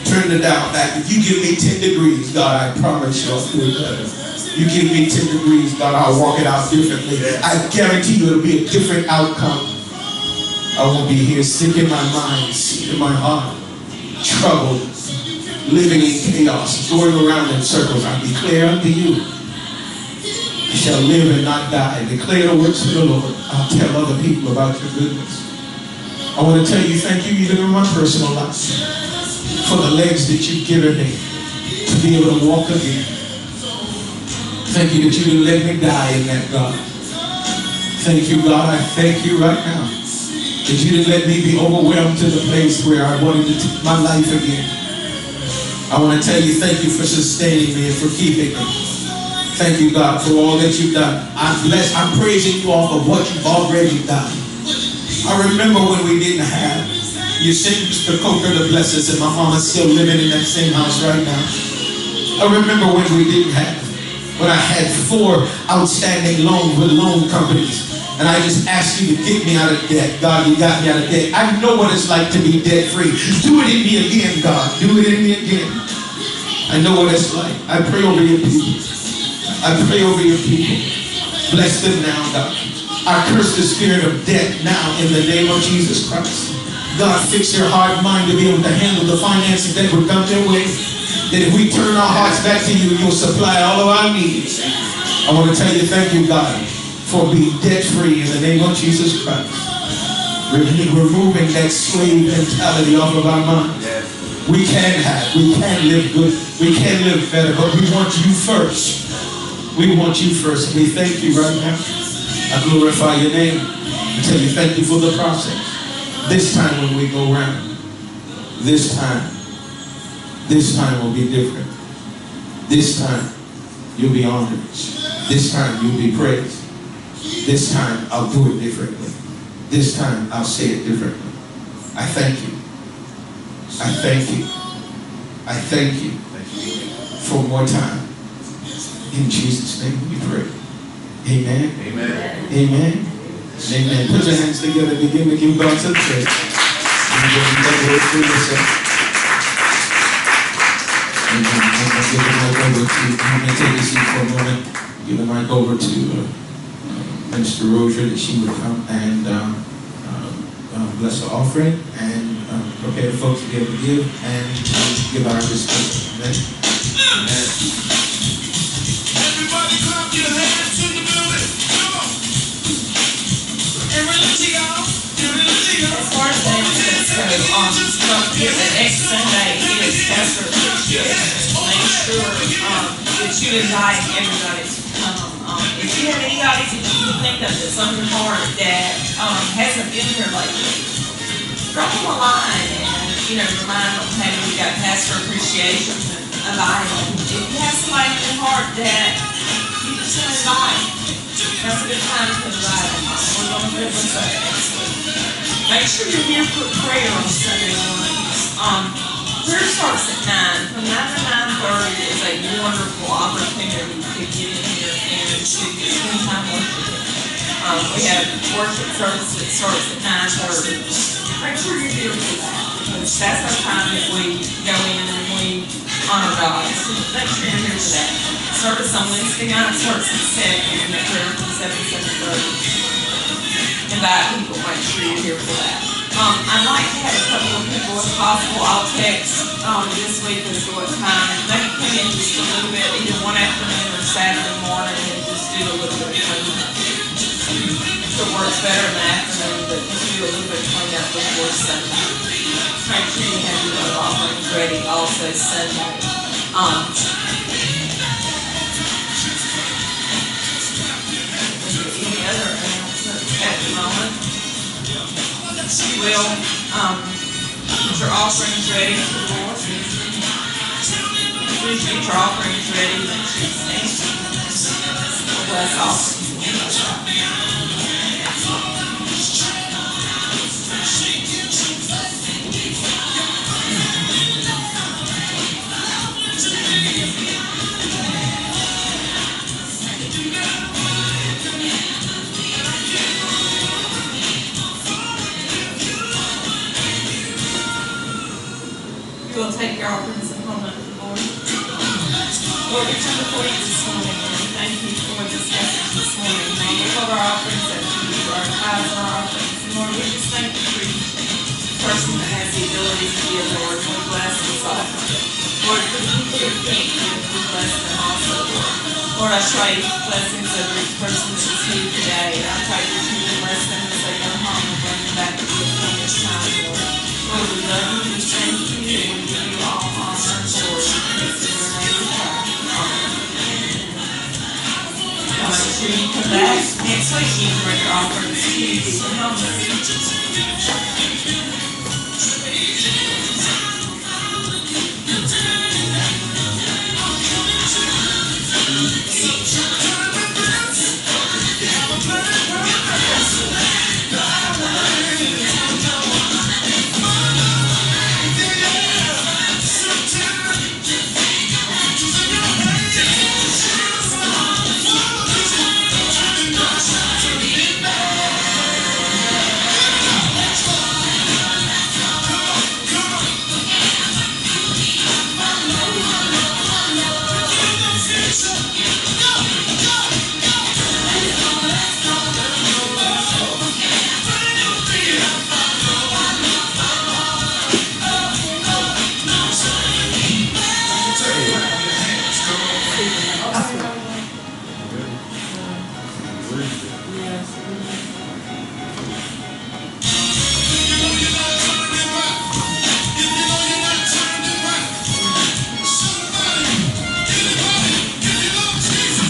Turn the dial back. If you give me 10 degrees, God, I promise you I'll do it better. You give me 10 degrees, God, I'll walk it out differently. I guarantee you it'll be a different outcome. I won't be here sick in my mind, sick in my heart, troubled, living in chaos, going around in circles. I declare unto you, you shall live and not die. Declare the works of the Lord. I'll tell other people about your goodness. I want to tell you thank you even in my personal life for the legs that you've given me to be able to walk again. Thank you that you didn't let me die in that, God. Thank you, God. I thank you right now that you didn't let me be overwhelmed to the place where I wanted to take my life again. I want to tell you thank you for sustaining me and for keeping me. Thank you, God, for all that you've done. I'm praising you off of what you've already done. I remember when we didn't have. You sent Mr. Coker to bless us, and my mama's still living in that same house right now. I remember when we didn't have. When I had 4 outstanding loans with loan companies. And I just asked you to get me out of debt. God, you got me out of debt. I know what it's like to be debt-free. Do it in me again, God. Do it in me again. I know what it's like. I pray over your people. I pray over your people. Bless them now, God. I curse the spirit of debt now in the name of Jesus Christ. God, fix their hard mind to be able to handle the finances that would come their way. That if we turn our hearts back to you, you'll supply all of our needs. I want to tell you thank you, God, for being debt-free in the name of Jesus Christ. Removing that slave mentality off of our mind. We can live good. We can live better, but we want you first. We want you first. We thank you right now. I glorify your name. I tell you thank you for the process. This time when we go around, this time will be different. This time you'll be honored. This time you'll be praised. This time I'll do it differently. This time I'll say it differently. I thank you. I thank you. I thank you for more time. In Jesus' name we pray. Amen. Amen. Amen. Amen. Put your hands together. Begin to give God some praise. Amen. Give the mic over to, you may take a seat for a moment. Give the mic over to Minister Rozier that she would come and bless the offering and prepare the folks to be able to give and give our response. Amen. Amen. Everybody clap your hands in the building. Come on. Don't forget that next Sunday is Pastor Appreciation. Make sure that you invite everybody to come. If you have anybody that you can think of that's on your heart that hasn't been here lately, drop them a line and remind them, hey, we got Pastor Appreciation and invite them. If you have somebody in your heart that you just want to invite, that's a good time to invite them. We're going to give them next week. Make sure you're here for prayer on Sunday mornings. Prayer starts at 9. From 9 to 9:30 is a wonderful opportunity to get in here and to spend time worshiping. We have worship service that starts at 9:30. Make sure you're here for that, because that's our time that we go in and we honor God. So make sure you're here for that. Service on Wednesday night starts at 7, and the prayer from 7 to 7:30. Invite people, make sure you're here for that. I'd like to have a couple of people, if possible. I'll text this week as to what time. Maybe come in just a little bit, either one afternoon or Saturday morning, and just do a little bit of cleanup. It works better in the afternoon, but just do a little bit of cleanup before Sunday. Make sure you have your love offerings ready also Sunday. Any other announcements at the moment? You will get your offerings ready for the Lord. Please get your offerings ready. Make sure you stand. Bless offerings. You will take your offerings and hold up to the Lord. Lord, we come before you this morning, and we thank you for this message this morning. Lord, we hold our offerings up to you, our tithes and our offerings. And Lord, we just thank you for each person that has the ability to give, Lord. We bless this offering. Lord, for the people that can't give, we bless them also, Lord. Lord, I pray blessings over each person that is here today. I pray that you will bless them as they go home and bring them back to the appointed time, Lord. Lord, we love you, we thank you, and we give you all honor and glory. It's in your name we pray. Amen. Now make sure you come back next week. You can bring your offerings to you from home.